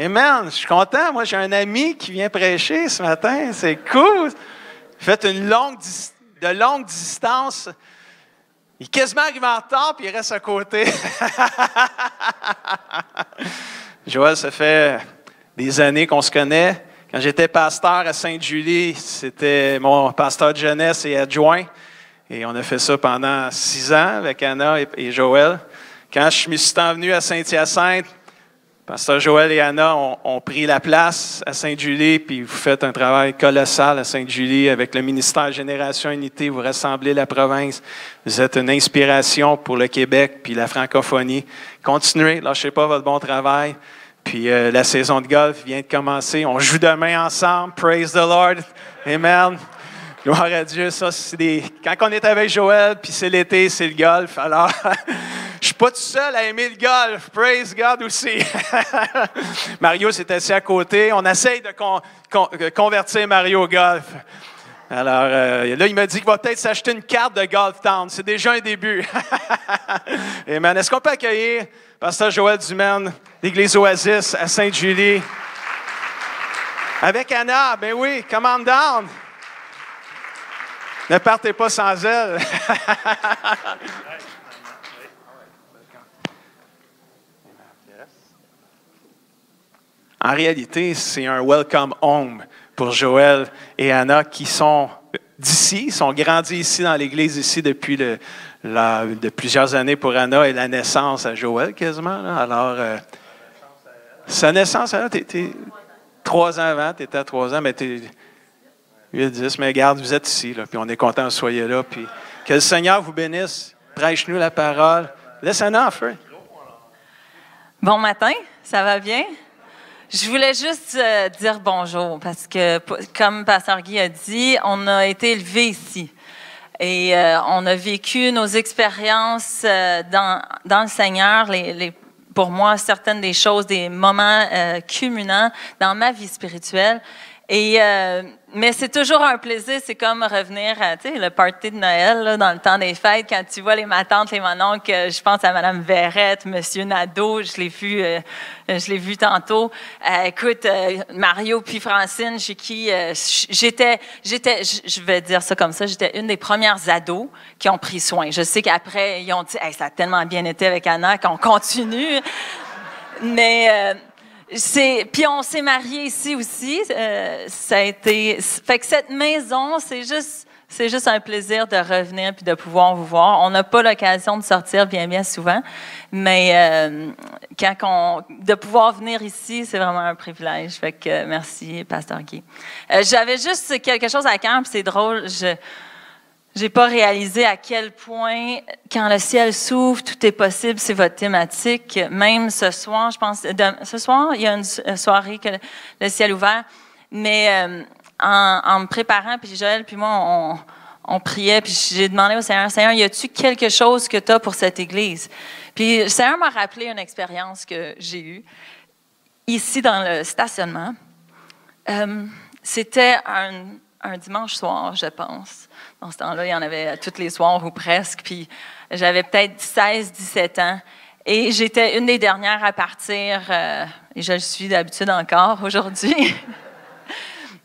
Amen. Je suis content. Moi, j'ai un ami qui vient prêcher ce matin. C'est cool. Faites une de longue distance. Il est quasiment arrivé en retard, puis il reste à côté. Joël, ça fait des années qu'on se connaît. Quand j'étais pasteur à Sainte-Julie, c'était mon pasteur de jeunesse et adjoint. Et on a fait ça pendant 6 ans avec Anna et Joël. Quand je me suis envenu à Saint-Hyacinthe, pasteur Joël et Anna ont pris la place à Sainte-Julie, puis vous faites un travail colossal à Sainte-Julie avec le ministère Génération Unité. Vous rassemblez la province. Vous êtes une inspiration pour le Québec puis la francophonie. Continuez, lâchez pas votre bon travail. Puis la saison de golf vient de commencer. On joue demain ensemble. Praise the Lord. Amen. Gloire à Dieu. Ça, quand on est avec Joël, puis c'est l'été, c'est le golf. Alors, je suis pas tout seul à aimer le golf. Praise God aussi. Mario s'est assis à côté. On essaye de convertir Mario au golf. Alors, là, il m'a dit qu'il va peut-être s'acheter une carte de Golf Town. C'est déjà un début. Amen. Est-ce qu'on peut accueillir pasteur Joël Dumaine, l'Église Oasis à Sainte-Julie? Avec Anna, ben oui, come on down. Ne partez pas sans elle. En réalité, c'est un welcome home pour Joël et Anna qui sont d'ici, sont grandis ici dans l'Église ici depuis de plusieurs années pour Anna et la naissance à Joël quasiment. Là. Alors, sa naissance, tu étais 3 ans avant, tu étais à 3 ans, mais tu es 8-10, mais regarde, vous êtes ici, là, puis on est content que vous soyez là. Puis que le Seigneur vous bénisse, prêche-nous la parole. Laisse Anna en feu. Bon matin, ça va bien? Je voulais juste dire bonjour parce que, comme Pasteur Guy a dit, on a été élevés ici et on a vécu nos expériences dans le Seigneur, pour moi, certaines des choses, des moments culminants dans ma vie spirituelle. Mais c'est toujours un plaisir, c'est comme revenir à le party de Noël là, dans le temps des fêtes, quand tu vois les matantes, les mononcles, je pense à Mme Verrette, Monsieur Nadeau, je l'ai vu tantôt. Écoute, Mario puis Francine, chez qui je vais dire ça comme ça, j'étais une des premières ados qui ont pris soin. Je sais qu'après, ils ont dit hey, « ça a tellement bien été avec Anna qu'on continue », mais... Puis on s'est mariés ici aussi. Ça a été. Fait que cette maison, c'est juste un plaisir de revenir puis de pouvoir vous voir. On n'a pas l'occasion de sortir bien souvent, mais de pouvoir venir ici, c'est vraiment un privilège. Fait que merci, Pasteur Guy. J'avais juste quelque chose à cœur, puis c'est drôle. J'ai pas réalisé à quel point, quand le ciel s'ouvre, tout est possible. C'est votre thématique. Même ce soir, je pense, ce soir, il y a une soirée que le ciel ouvert. Mais en me préparant, puis Joël, puis moi, on priait, puis j'ai demandé au Seigneur, Seigneur, y a-tu quelque chose que tu as pour cette Église? Puis le Seigneur m'a rappelé une expérience que j'ai eue ici dans le stationnement. C'était un dimanche soir, je pense. Dans ce temps-là, il y en avait tous les soirs ou presque. Puis j'avais peut-être 16-17 ans. Et j'étais une des dernières à partir. Et je le suis d'habitude encore aujourd'hui.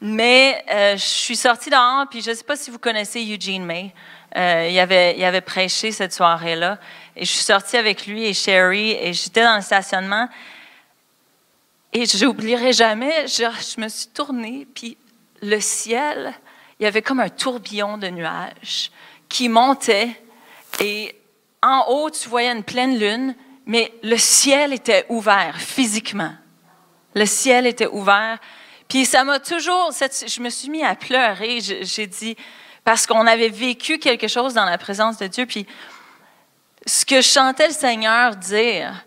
Mais je suis sortie dehors. Puis je ne sais pas si vous connaissez Eugene May. Il avait prêché cette soirée-là. Et je suis sortie avec lui et Sherry. Et j'étais dans le stationnement. Et je n'oublierai jamais, je me suis tournée. Puis le ciel... Il y avait comme un tourbillon de nuages qui montait et en haut, tu voyais une pleine lune, mais le ciel était ouvert physiquement. Le ciel était ouvert. Puis ça m'a toujours... Je me suis mis à pleurer. J'ai dit... Parce qu'on avait vécu quelque chose dans la présence de Dieu. Puis ce que je sentais le Seigneur dire...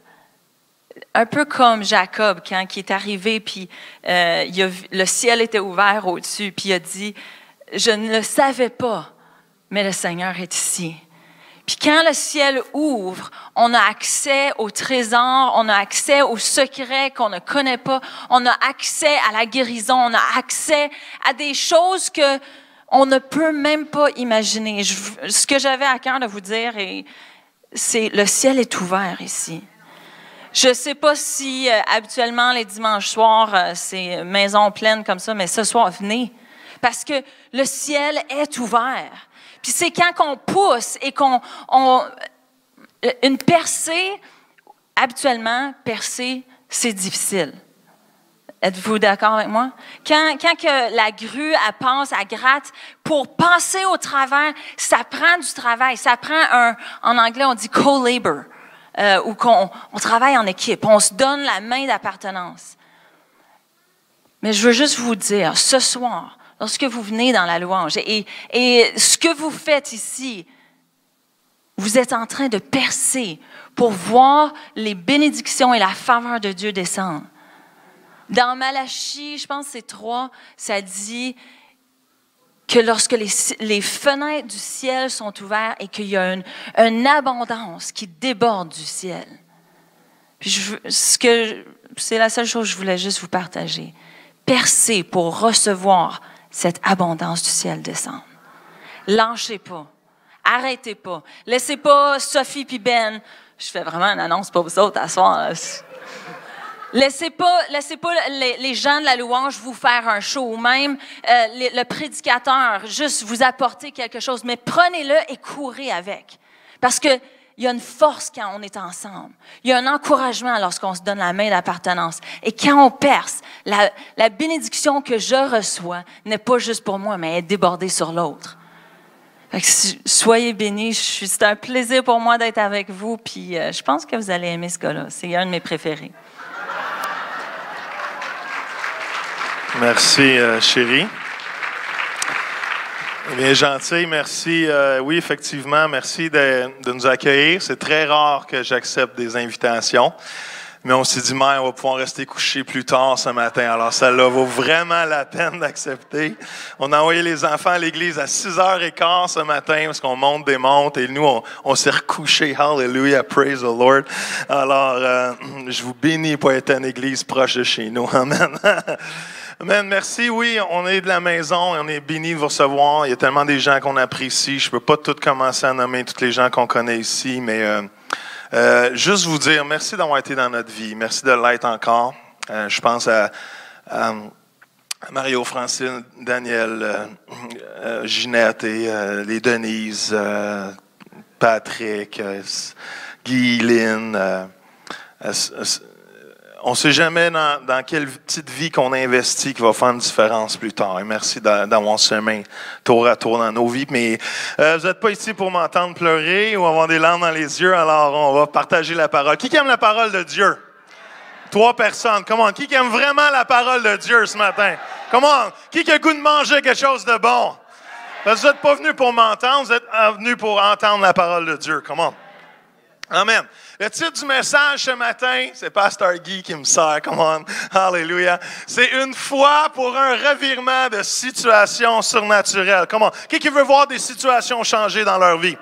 Un peu comme Jacob, quand il est arrivé, puis le ciel était ouvert au-dessus, puis il a dit... Je ne le savais pas, mais le Seigneur est ici. Puis quand le ciel ouvre, on a accès au trésor, on a accès aux secrets qu'on ne connaît pas, on a accès à la guérison, on a accès à des choses que on ne peut même pas imaginer. Ce que j'avais à cœur de vous dire, c'est le ciel est ouvert ici. Je ne sais pas si habituellement les dimanches soirs, c'est maison pleine comme ça, mais ce soir, venez. Parce que le ciel est ouvert. Puis c'est quand on pousse et une percée, habituellement, percer, c'est difficile. Êtes-vous d'accord avec moi? Quand que la grue, elle passe, elle gratte, pour passer au travers, ça prend du travail. Ça prend en anglais, on dit co-labor, où on travaille en équipe, on se donne la main d'appartenance. Mais je veux juste vous dire, ce soir, lorsque vous venez dans la louange, et ce que vous faites ici, vous êtes en train de percer pour voir les bénédictions et la faveur de Dieu descendre. Dans Malachie, je pense que c'est 3, ça dit que lorsque les fenêtres du ciel sont ouvertes et qu'il y a une abondance qui déborde du ciel. Puis c'est la seule chose que je voulais juste vous partager. Percez pour recevoir cette abondance du ciel descendre. Lâchez pas. Arrêtez pas. Laissez pas Sophie puis Ben. Je fais vraiment une annonce pour vous autres à soir. Laissez pas les gens de la louange vous faire un show ou même le prédicateur juste vous apporter quelque chose. Mais prenez-le et courez avec. Parce que il y a une force quand on est ensemble. Il y a un encouragement lorsqu'on se donne la main d'appartenance. Et quand on perce, la bénédiction que je reçois n'est pas juste pour moi, mais est débordée sur l'autre. Fait que soyez bénis. C'est un plaisir pour moi d'être avec vous. Puis je pense que vous allez aimer ce gars-là. C'est un de mes préférés. Merci, chérie. Bien gentil, merci. Oui, effectivement, merci de nous accueillir. C'est très rare que j'accepte des invitations. Mais on s'est dit, on va pouvoir rester couché plus tard ce matin. Alors, ça vaut vraiment la peine d'accepter. On a envoyé les enfants à l'église à 6h15 ce matin parce qu'on monte des montes et nous, on s'est recouchés. Hallelujah, praise the Lord. Alors, je vous bénis pour être en église proche de chez nous. Amen. Amen, merci. Oui, on est de la maison et on est bénis de vous recevoir. Il y a tellement des gens qu'on apprécie. Je ne peux pas tout commencer à nommer tous les gens qu'on connaît ici, mais juste vous dire merci d'avoir été dans notre vie. Merci de l'être encore. Je pense à Mario, Francine, Daniel, Ginette et les Denise, Patrick, Guy, Lynn. On ne sait jamais dans quelle petite vie qu'on investit qui va faire une différence plus tard. Et merci d'avoir ce chemin tour à tour dans nos vies. Mais vous n'êtes pas ici pour m'entendre pleurer ou avoir des larmes dans les yeux, alors on va partager la parole. Qui aime la parole de Dieu? 3 personnes. Comment? Qui aime vraiment la parole de Dieu ce matin? Comment? Qui a le goût de manger quelque chose de bon? Parce que vous n'êtes pas venu pour m'entendre, vous êtes venu pour entendre la parole de Dieu. Comment? Amen. Le titre du message ce matin, c'est Pasteur Guy qui me sert. Come on. Hallelujah. C'est une foi pour un revirement de situation surnaturelle. Come on. Qui veut voir des situations changer dans leur vie?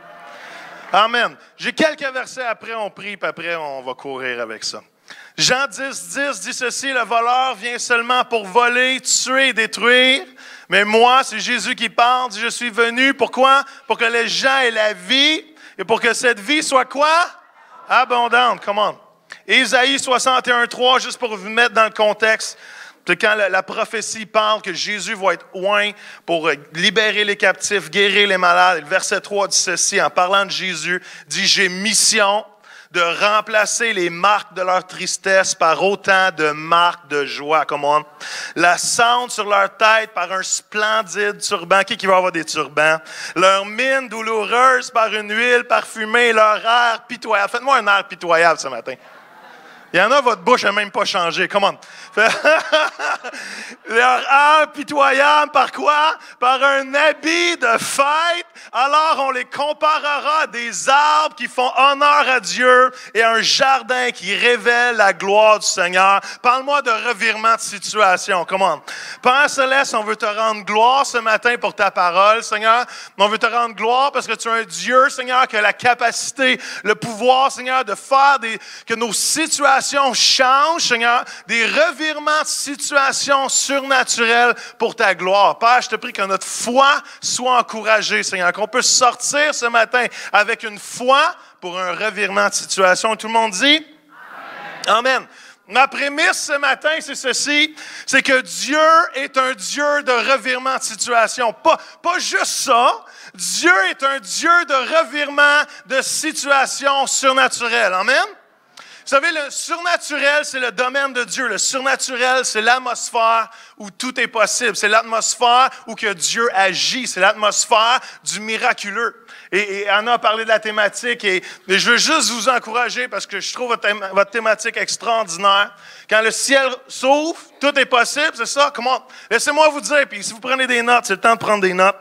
Amen. J'ai quelques versets après, on prie, puis après, on va courir avec ça. Jean 10 dit ceci, le voleur vient seulement pour voler, tuer et détruire. Mais moi, c'est Jésus qui parle, je suis venu, pourquoi? Pour que les gens aient la vie. Et pour que cette vie soit quoi? Abondante. Come on. Ésaïe 61:3, juste pour vous mettre dans le contexte, c'est quand la prophétie parle que Jésus va être oint pour libérer les captifs, guérir les malades. Le verset 3 dit ceci, en parlant de Jésus, dit « J'ai mission de remplacer les marques de leur tristesse par autant de marques de joie. » Come on. La cendre sur leur tête par un splendide turban. Qui va avoir des turbans? Leur mine douloureuse par une huile parfumée. Leur air pitoyable. Faites-moi un air pitoyable ce matin. Il y en a, votre bouche n'a même pas changé. Come on. Leur air pitoyable par quoi? Par un habit de fête. Alors on les comparera à des arbres qui font honneur à Dieu et à un jardin qui révèle la gloire du Seigneur. Parle-moi de revirement de situation. Come on. Père Céleste, on veut te rendre gloire ce matin pour ta parole, Seigneur. On veut te rendre gloire parce que tu es un Dieu, Seigneur, qui a la capacité, le pouvoir, Seigneur, de faire que nos situations changent, Seigneur, des revirements de situation surnaturelle pour ta gloire. Père, je te prie que notre foi soit encouragée, Seigneur, qu'on peut sortir ce matin avec une foi pour un revirement de situation. Tout le monde dit? Amen. Ma prémisse ce matin, c'est ceci, c'est que Dieu est un Dieu de revirement de situation. Pas juste ça, Dieu est un Dieu de revirement de situation surnaturelle. Amen. Vous savez, le surnaturel, c'est le domaine de Dieu. Le surnaturel, c'est l'atmosphère où tout est possible. C'est l'atmosphère où que Dieu agit. C'est l'atmosphère du miraculeux. Et Anna a parlé de la thématique et je veux juste vous encourager parce que je trouve votre thématique extraordinaire. Quand le ciel s'ouvre, tout est possible, c'est ça? Comment? Laissez-moi vous dire, puis si vous prenez des notes, c'est le temps de prendre des notes.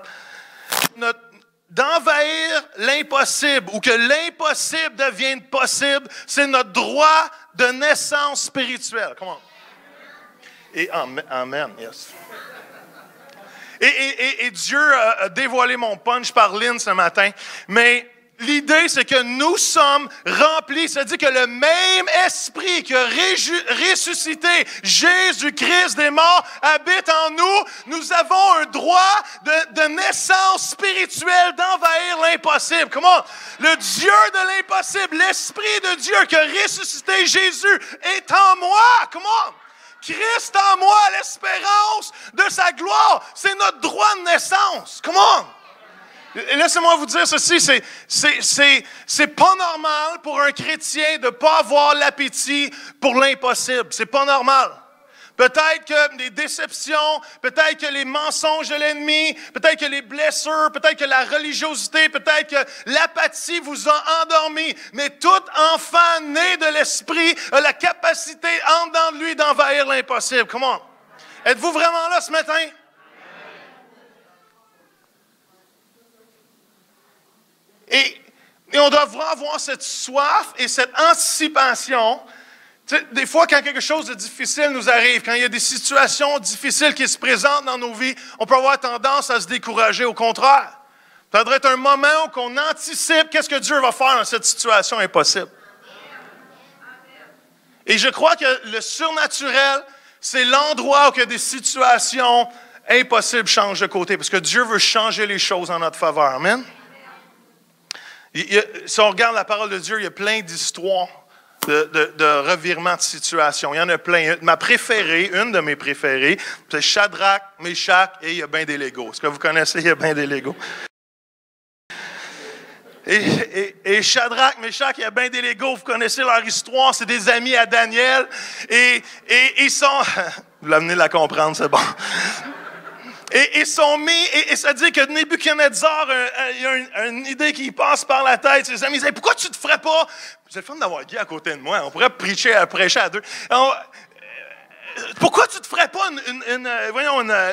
D'envahir l'impossible ou que l'impossible devienne possible, c'est notre droit de naissance spirituelle. Comment? Et amen, yes. Et Dieu a dévoilé mon punch par Lynn ce matin, mais l'idée, c'est que nous sommes remplis, c'est-à-dire que le même esprit qui a ressuscité Jésus-Christ des morts habite en nous. Nous avons un droit de naissance spirituelle d'envahir l'impossible. Comment? Le Dieu de l'impossible, l'Esprit de Dieu qui a ressuscité Jésus est en moi. Comment? Christ en moi, l'espérance de sa gloire. C'est notre droit de naissance. Comment? Laissez-moi vous dire ceci, c'est pas normal pour un chrétien de pas avoir l'appétit pour l'impossible. C'est pas normal. Peut-être que les déceptions, peut-être que les mensonges de l'ennemi, peut-être que les blessures, peut-être que la religiosité, peut-être que l'apathie vous a endormi. Mais tout enfant né de l'esprit a la capacité en dedans de lui d'envahir l'impossible. Comment? Êtes-vous vraiment là ce matin? Et on doit avoir cette soif et cette anticipation. Tu sais, des fois, quand quelque chose de difficile nous arrive, quand il y a des situations difficiles qui se présentent dans nos vies, on peut avoir tendance à se décourager. Au contraire, ça devrait être un moment où on anticipe qu'est-ce que Dieu va faire dans cette situation impossible. Et je crois que le surnaturel, c'est l'endroit où il y a des situations impossibles changent de côté, parce que Dieu veut changer les choses en notre faveur. Amen. Si on regarde la parole de Dieu, il y a plein d'histoires de revirement de situation. Il y en a plein. Ma préférée, une de mes préférées, c'est Shadrach, Meshach et il y a bien des Legos. Est-ce que vous connaissez il y a bien des Legos? Et Shadrach, Meshach, il y a bien des Legos. Vous connaissez leur histoire. C'est des amis à Daniel. Et ils sont... Vous l'amenez la comprendre, c'est bon. Et ils sont mis, et ça dit que Nebuchadnezzar, il y a une idée qui passe par la tête. Ses amis disent, pourquoi tu ne te ferais pas? C'est le fun d'avoir Guy à côté de moi. On pourrait prêcher à deux. Pourquoi tu ne te ferais pas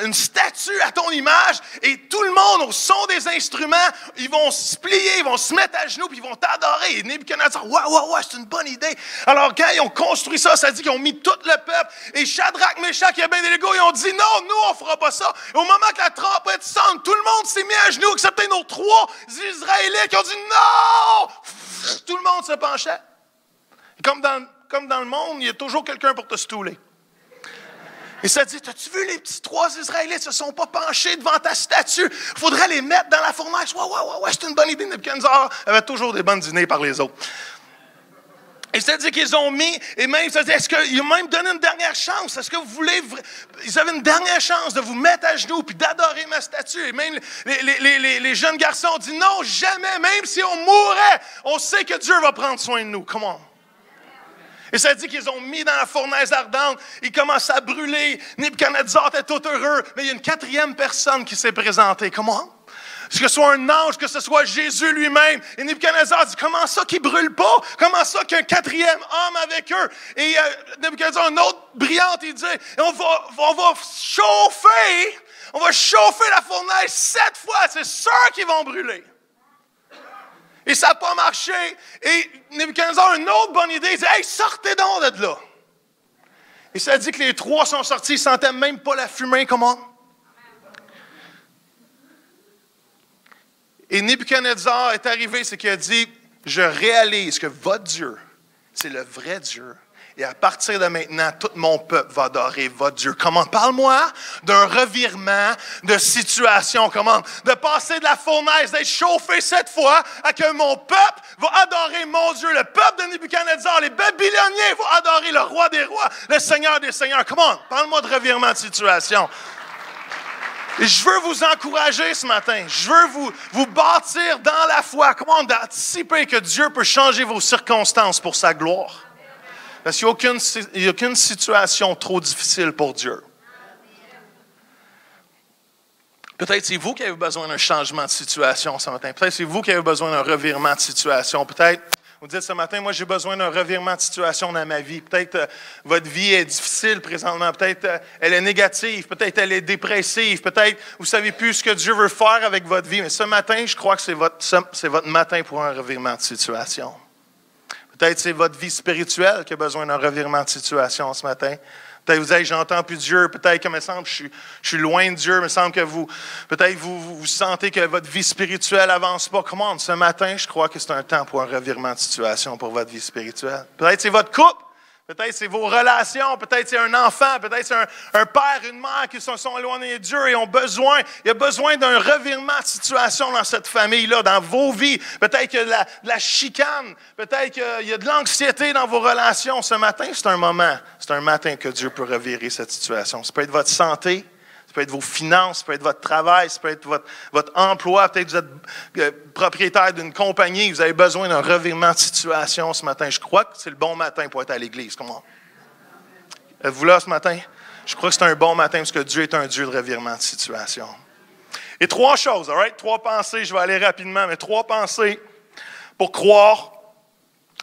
une statue à ton image et tout le monde, au son des instruments, ils vont se plier, ils vont se mettre à genoux puis ils vont t'adorer. Et Nebuchadnezzar, ouais, c'est une bonne idée. Alors, quand ils ont construit ça, ça dit qu'ils ont mis tout le peuple. Et Shadrach, Meshach, il y a bien des Legos, ils ont dit non, nous, on ne fera pas ça. Et au moment que la trompette sonne, tout le monde s'est mis à genoux, excepté nos 3 Israélites qui ont dit non! Tout le monde se penchait. Et comme dans le monde, il y a toujours quelqu'un pour te stouler. Et ça dit, as-tu vu les petits 3 Israélites ne se sont pas penchés devant ta statue? Il faudrait les mettre dans la fournaise. Ouais, c'est une bonne idée. Nebuchadnezzar avait toujours des bonnes idées par les autres. Et ça dit qu'ils ont mis, et même, ça dit, est-ce qu'ils ont même donné une dernière chance? Est-ce que vous voulez, ils avaient une dernière chance de vous mettre à genoux puis d'adorer ma statue? Et même les jeunes garçons ont dit, non, jamais, même si on mourrait, on sait que Dieu va prendre soin de nous. Comment? Et ça dit qu'ils ont mis dans la fournaise ardente, ils commencent à brûler. Nebuchadnezzar était tout heureux, mais il y a une 4e personne qui s'est présentée. Comment? Que ce soit un ange, que ce soit Jésus lui-même. Et Nebuchadnezzar dit, comment ça qu'ils ne brûlent pas? Comment ça qu'il y a un 4e homme avec eux? Et Nebuchadnezzar, un autre brillante, il dit, on va chauffer la fournaise 7 fois, c'est sûr qu'ils vont brûler. Et ça n'a pas marché. Et Nebuchadnezzar a une autre bonne idée. Il dit, hey, sortez donc de là. Et ça dit que les 3 sont sortis, ils ne sentaient même pas la fumée, comment? Et Nebuchadnezzar est arrivé, c'est qu'il a dit, je réalise que votre Dieu, c'est le vrai Dieu. Et à partir de maintenant, tout mon peuple va adorer votre Dieu. Comment? Parle-moi d'un revirement de situation. Comment? De passer de la fournaise, d'être chauffé cette fois, à que mon peuple va adorer mon Dieu. Le peuple de Nebuchadnezzar, les Babyloniens vont adorer le roi des rois, le Seigneur des seigneurs. Comment? Parle-moi de revirement de situation. Et je veux vous encourager ce matin. Je veux vous bâtir dans la foi. Comment d'anticiper que Dieu peut changer vos circonstances pour sa gloire? Parce qu'il n'y a aucune situation trop difficile pour Dieu. Peut-être c'est vous qui avez besoin d'un changement de situation ce matin. Peut-être c'est vous qui avez besoin d'un revirement de situation. Peut-être vous dites ce matin, moi j'ai besoin d'un revirement de situation dans ma vie. Peut-être votre vie est difficile présentement. Peut-être elle est négative. Peut-être elle est dépressive. Peut-être vous ne savez plus ce que Dieu veut faire avec votre vie. Mais ce matin, je crois que c'est votre matin pour un revirement de situation. Peut-être c'est votre vie spirituelle qui a besoin d'un revirement de situation ce matin. Peut-être vous dites, j'entends plus Dieu. Peut-être que me semble je suis loin de Dieu. Il me semble que peut-être vous sentez que votre vie spirituelle n'avance pas. Comment? Ce matin, je crois que c'est un temps pour un revirement de situation pour votre vie spirituelle. Peut-être c'est votre couple. Peut-être c'est vos relations, peut-être c'est un enfant, peut-être c'est un père, une mère qui se sont éloignés de Dieu et ont besoin, il y a besoin d'un revirement de situation dans cette famille-là, dans vos vies. Peut-être qu'il y a de la chicane, peut-être qu'il y a de l'anxiété dans vos relations. Ce matin, c'est un matin que Dieu peut revirer cette situation. Ça peut être votre santé, ça peut être vos finances, ça peut être votre travail, ça peut être votre emploi. Peut-être que vous êtes propriétaire d'une compagnie, vous avez besoin d'un revirement de situation ce matin. Je crois que c'est le bon matin pour être à l'église. Comment? Êtes-vous là ce matin? Je crois que c'est un bon matin parce que Dieu est un Dieu de revirement de situation. Et 3 choses, all right? 3 pensées, je vais aller rapidement, mais 3 pensées pour croire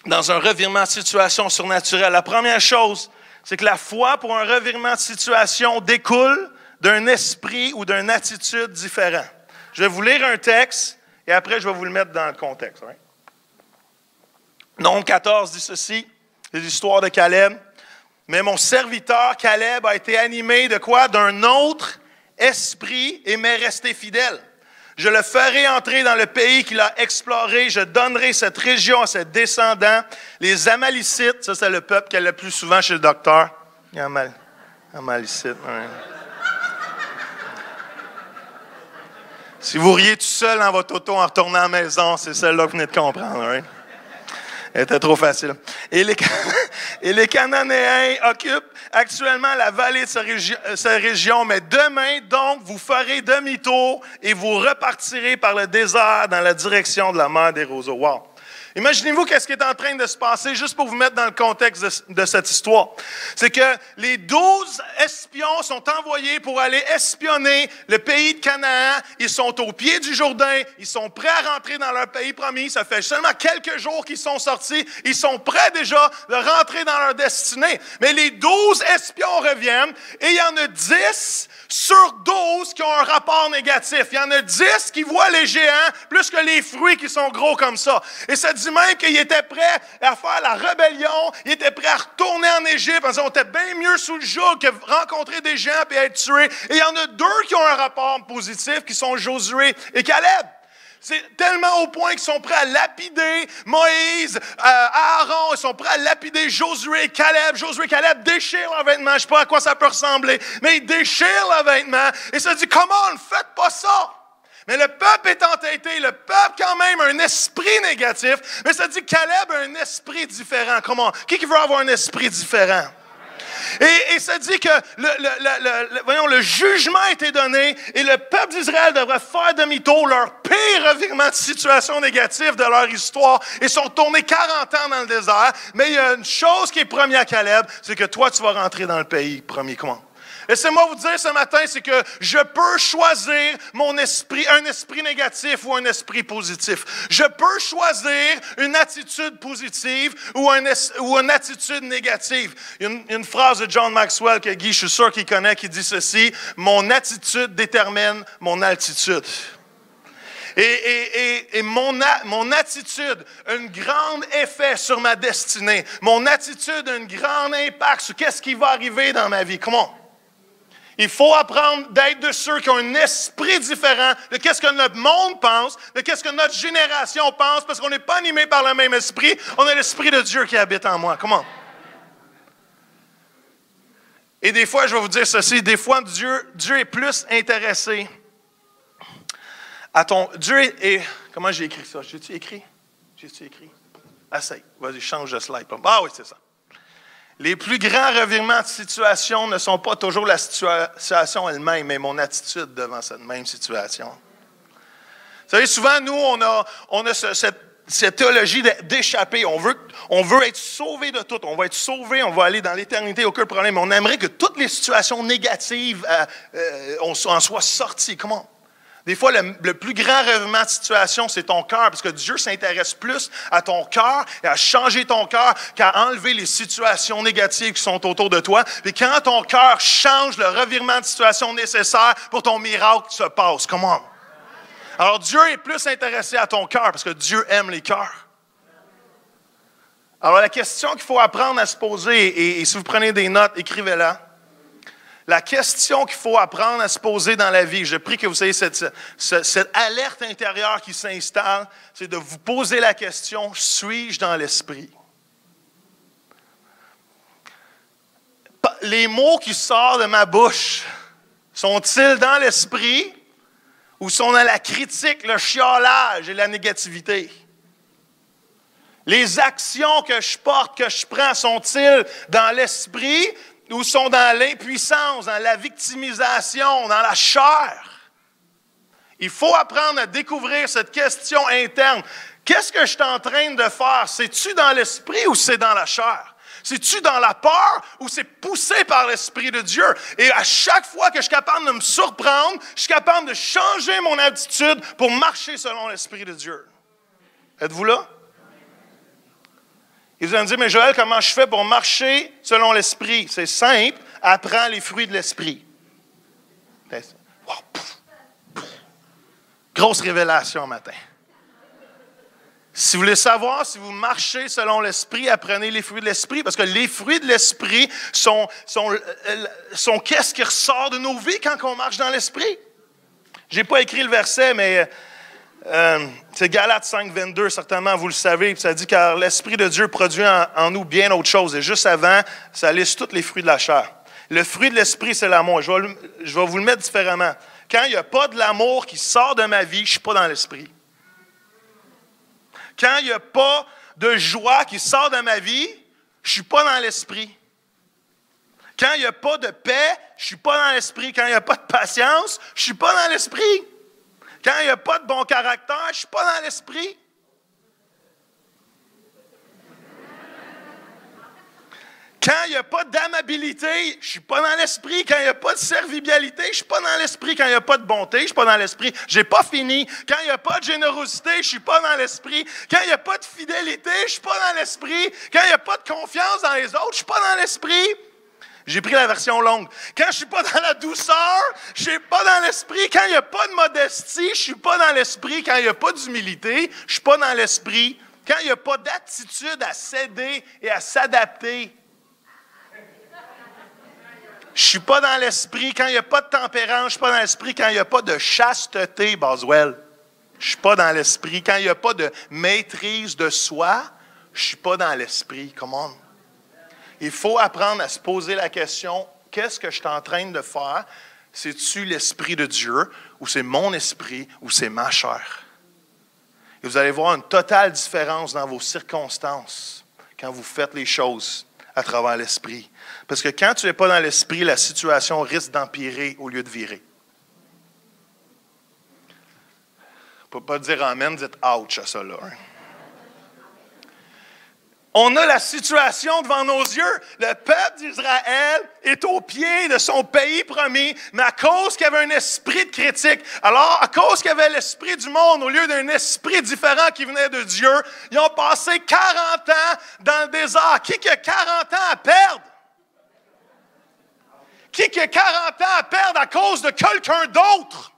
dans un revirement de situation surnaturel. La première chose, c'est que la foi pour un revirement de situation découle d'un esprit ou d'une attitude différent. Je vais vous lire un texte et après je vais vous le mettre dans le contexte. Right? Nombre 14 dit ceci, c'est l'histoire de Caleb. Mais mon serviteur Caleb a été animé de quoi? D'un autre esprit et m'est resté fidèle. Je le ferai entrer dans le pays qu'il a exploré. Je donnerai cette région à ses descendants. Les Amalicites, ça c'est le peuple qui est le plus souvent chez le docteur. Amalicites, ouais. Si vous riez tout seul dans votre auto en retournant à la maison, c'est celle-là que vous venez de comprendre. Right? Elle était trop facile. Et les Cananéens occupent actuellement la vallée de cette région, mais demain, donc, vous ferez demi-tour et vous repartirez par le désert dans la direction de la mer des Roseaux. Wow! Imaginez-vous qu'est-ce qui est en train de se passer, juste pour vous mettre dans le contexte de cette histoire. C'est que les 12 espions sont envoyés pour aller espionner le pays de Canaan. Ils sont au pied du Jourdain. Ils sont prêts à rentrer dans leur pays promis. Ça fait seulement quelques jours qu'ils sont sortis. Ils sont prêts déjà de rentrer dans leur destinée. Mais les 12 espions reviennent et il y en a 10 sur 12 qui ont un rapport négatif. Il y en a 10 qui voient les géants plus que les fruits qui sont gros comme ça. Et ça dit même qu'ils étaient prêts à faire la rébellion. Ils étaient prêts à retourner en Égypte en disant on était bien mieux sous le joug que rencontrer des géants et être tués. Et il y en a 2 qui ont un rapport positif qui sont Josué et Caleb. C'est tellement au point qu'ils sont prêts à lapider Moïse, Aaron, ils sont prêts à lapider Josué et Caleb. Josué et Caleb déchirent leurs vêtements. Je ne sais pas à quoi ça peut ressembler, mais ils déchirent leurs vêtements. Et ça dit, comment on ne fait pas ça? Mais le peuple est entêté, le peuple quand même a un esprit négatif, mais ça dit que Caleb a un esprit différent. Comment? Qui veut avoir un esprit différent? Et ça dit que le jugement a été donné et le peuple d'Israël devrait faire demi-tour, leur pire revirement de situation négative de leur histoire. Ils sont tournés 40 ans dans le désert. Mais il y a une chose qui est promise à Caleb, c'est que toi, tu vas rentrer dans le pays promis. Comment? Laissez-moi vous dire ce matin, c'est que je peux choisir un esprit négatif ou un esprit positif. Je peux choisir une attitude positive ou une attitude négative. Il y a une phrase de John Maxwell que Guy, je suis sûr qu'il connaît, qui dit ceci, « Mon attitude détermine mon altitude ». Et mon attitude a un grand effet sur ma destinée. Mon attitude a un grand impact sur qu'est-ce qui va arriver dans ma vie. Comment? Il faut apprendre d'être de ceux qui ont un esprit différent de ce que notre monde pense, de ce que notre génération pense, parce qu'on n'est pas animé par le même esprit. On a l'esprit de Dieu qui habite en moi. Comment? Et des fois, je vais vous dire ceci, des fois, Dieu est plus intéressé à ton... comment j'ai écrit ça? J'ai-tu écrit? Essaye. Vas-y, change de slide. Ah oui, c'est ça. Les plus grands revirements de situation ne sont pas toujours la situation elle-même, mais mon attitude devant cette même situation. Vous savez, souvent, nous, on a cette théologie d'échapper. On veut être sauvé de tout. On va être sauvé, on va aller dans l'éternité, aucun problème. Mais on aimerait que toutes les situations négatives, on en soit sortis. Comment? Des fois, le plus grand revirement de situation, c'est ton cœur, parce que Dieu s'intéresse plus à ton cœur et à changer ton cœur qu'à enlever les situations négatives qui sont autour de toi. Et quand ton cœur change, le revirement de situation nécessaire pour ton miracle se passe. Comment? Alors, Dieu est plus intéressé à ton cœur, parce que Dieu aime les cœurs. Alors, la question qu'il faut apprendre à se poser, et si vous prenez des notes, écrivez-la. La question qu'il faut apprendre à se poser dans la vie, je prie que vous ayez cette alerte intérieure qui s'installe, c'est de vous poser la question, suis-je dans l'esprit? Les mots qui sortent de ma bouche, sont-ils dans l'esprit ou sont dans la critique, le chiolage et la négativité? Les actions que je porte, que je prends, sont-ils dans l'esprit ou sont dans l'impuissance, dans la victimisation, dans la chair? Il faut apprendre à découvrir cette question interne. Qu'est-ce que je suis en train de faire? C'est-tu dans l'esprit ou c'est dans la chair? C'est-tu dans la peur ou c'est poussé par l'Esprit de Dieu? Et à chaque fois que je suis capable de me surprendre, je suis capable de changer mon attitude pour marcher selon l'Esprit de Dieu. Êtes-vous là? Et vous allez me dire, mais Joël, comment je fais pour marcher selon l'Esprit? C'est simple, apprends les fruits de l'Esprit. Wow, grosse révélation matin. Si vous voulez savoir si vous marchez selon l'Esprit, apprenez les fruits de l'Esprit, parce que les fruits de l'Esprit sont qu'est-ce qui ressort de nos vies quand on marche dans l'Esprit. Je n'ai pas écrit le verset, mais c'est Galates 5, 22, certainement, vous le savez. Ça dit, car l'Esprit de Dieu produit en nous bien autre chose. Et juste avant, ça liste tous les fruits de la chair. Le fruit de l'Esprit, c'est l'amour. Je vais vous le mettre différemment. Quand il n'y a pas de l'amour qui sort de ma vie, je ne suis pas dans l'Esprit. Quand il n'y a pas de joie qui sort de ma vie, je ne suis pas dans l'Esprit. Quand il n'y a pas de paix, je ne suis pas dans l'Esprit. Quand il n'y a pas de patience, je ne suis pas dans l'Esprit. Quand il n'y a pas de bon caractère, je ne suis pas dans l'Esprit. Quand il n'y a pas d'amabilité, je ne suis pas dans l'esprit. Quand il n'y a pas de serviabilité, je ne suis pas dans l'esprit. Quand il n'y a pas de bonté, je ne suis pas dans l'esprit. Je n'ai pas fini. Quand il n'y a pas de générosité, je ne suis pas dans l'esprit. Quand il n'y a pas de fidélité, je ne suis pas dans l'esprit. Quand il n'y a pas de confiance dans les autres, je ne suis pas dans l'esprit. J'ai pris la version longue. Quand je ne suis pas dans la douceur, je ne suis pas dans l'esprit. Quand il n'y a pas de modestie, je ne suis pas dans l'esprit. Quand il n'y a pas d'humilité, je ne suis pas dans l'esprit. Quand il n'y a pas d'attitude à céder et à s'adapter, je ne suis pas dans l'esprit. Quand il n'y a pas de tempérance, je ne suis pas dans l'esprit. Quand il n'y a pas de chasteté, Boswell, je ne suis pas dans l'esprit. Quand il n'y a pas de maîtrise de soi, je ne suis pas dans l'esprit. Come on. Il faut apprendre à se poser la question, qu'est-ce que je suis en train de faire? C'est-tu l'Esprit de Dieu ou c'est mon esprit ou c'est ma chair? Et vous allez voir une totale différence dans vos circonstances quand vous faites les choses à travers l'Esprit. Parce que quand tu n'es pas dans l'Esprit, la situation risque d'empirer au lieu de virer. On ne peut pas dire amen, dites ouch à ça là. Hein? On a la situation devant nos yeux. Le peuple d'Israël est au pied de son pays promis, mais à cause qu'il y avait un esprit de critique, alors à cause qu'il y avait l'esprit du monde au lieu d'un esprit différent qui venait de Dieu, ils ont passé 40 ans dans le désert. Qui a 40 ans à perdre? Qui a 40 ans à perdre à cause de quelqu'un d'autre?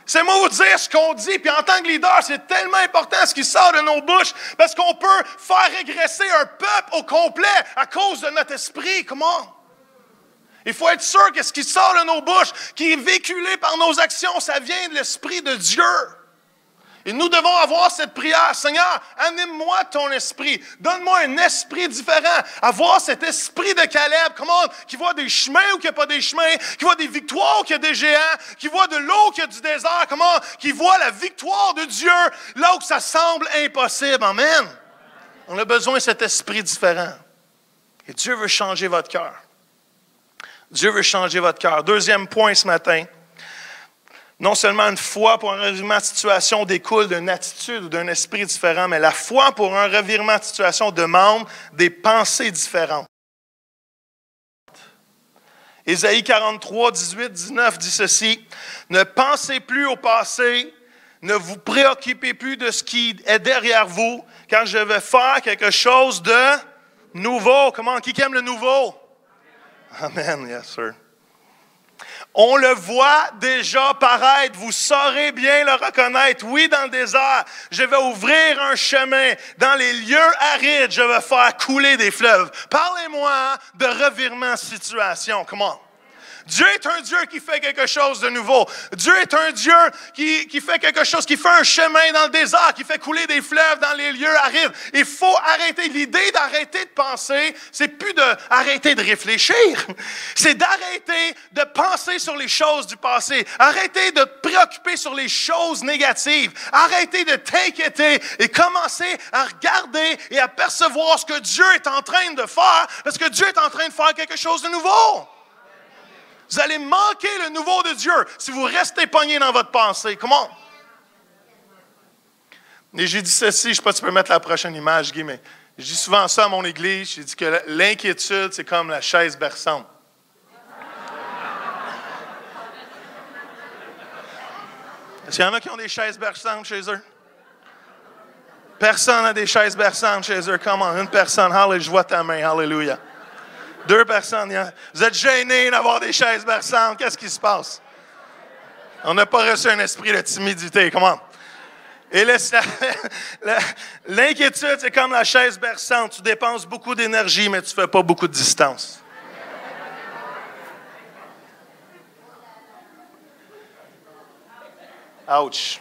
C'est moi vous dire ce qu'on dit, puis en tant que leader, c'est tellement important ce qui sort de nos bouches, parce qu'on peut faire régresser un peuple au complet à cause de notre esprit. Comment? Il faut être sûr que ce qui sort de nos bouches, qui est véhiculé par nos actions, ça vient de l'Esprit de Dieu. Et nous devons avoir cette prière. Seigneur, anime-moi ton esprit. Donne-moi un esprit différent. Avoir cet esprit de Caleb, qui voit des chemins ou qu'il n'y a pas des chemins, qui voit des victoires ou qu'il y a des géants, qui voit de l'eau ou qu'il y a du désert, qui voit la victoire de Dieu là où ça semble impossible. Amen. On a besoin de cet esprit différent. Et Dieu veut changer votre cœur. Dieu veut changer votre cœur. Deuxième point ce matin. Non seulement une foi pour un revirement de situation découle d'une attitude ou d'un esprit différent, mais la foi pour un revirement de situation demande des pensées différentes. Ésaïe 43, 18, 19 dit ceci. « Ne pensez plus au passé, ne vous préoccupez plus de ce qui est derrière vous, car je vais faire quelque chose de nouveau. » Qui aime le nouveau? Amen, yes sir. On le voit déjà paraître, vous saurez bien le reconnaître. Oui, dans le désert, je vais ouvrir un chemin. Dans les lieux arides, je vais faire couler des fleuves. Parlez-moi de revirement de situation. Comment? Dieu est un Dieu qui fait quelque chose de nouveau. Dieu est un Dieu qui fait quelque chose, qui fait un chemin dans le désert, qui fait couler des fleuves dans les lieux arides. Il faut arrêter. L'idée d'arrêter de penser, c'est plus d'arrêter de réfléchir. C'est d'arrêter de penser sur les choses du passé. Arrêter de te préoccuper sur les choses négatives. Arrêter de t'inquiéter et commencer à regarder et à percevoir ce que Dieu est en train de faire, parce que Dieu est en train de faire quelque chose de nouveau. Vous allez manquer le nouveau de Dieu si vous restez pogné dans votre pensée. Comment? Et j'ai dit ceci, je ne sais pas si tu peux mettre la prochaine image, Guy, mais je dis souvent ça à mon église. J'ai dit que l'inquiétude, c'est comme la chaise berçante. Est-ce qu'il y en a qui ont des chaises berçantes chez eux? Personne n'a des chaises berçantes chez eux. Comment? Une personne. Hallelujah, je vois ta main. Hallelujah. 2 personnes. Vous êtes gênés d'avoir des chaises berçantes. Qu'est-ce qui se passe? On n'a pas reçu un esprit de timidité. Comment? Et l'inquiétude, c'est comme la chaise berçante. Tu dépenses beaucoup d'énergie, mais tu ne fais pas beaucoup de distance. Ouch.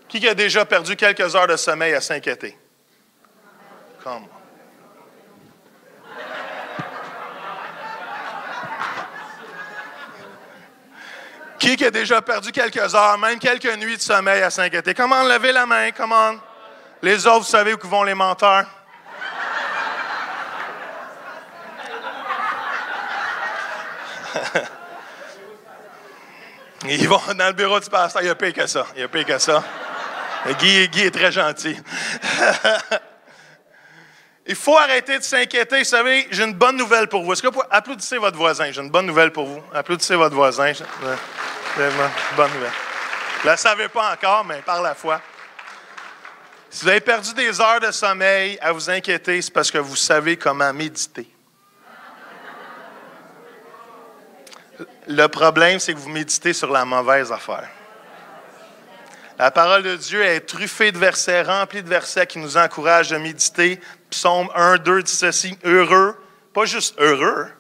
Qui a déjà perdu quelques heures de sommeil à s'inquiéter? Come. Qui a déjà perdu quelques heures, même quelques nuits de sommeil à s'inquiéter? Comment levez la main? Comment? Les autres, vous savez où vont les menteurs? Ils vont dans le bureau du pasteur. Il y a pire que ça. Il y a pire que ça. Guy est très gentil. Il faut arrêter de s'inquiéter. Vous savez, j'ai une bonne nouvelle pour vous. Est-ce que vous pouvez applaudissez votre voisin? J'ai une bonne nouvelle pour vous. Applaudissez votre voisin. Bonne nouvelle. Vous ne la savez pas encore, mais par la foi. Si vous avez perdu des heures de sommeil à vous inquiéter, c'est parce que vous savez comment méditer. Le problème, c'est que vous méditez sur la mauvaise affaire. La parole de Dieu est truffée de versets, remplie de versets qui nous encouragent à méditer. Psaume 1, 2 dit ceci, heureux, pas juste heureux,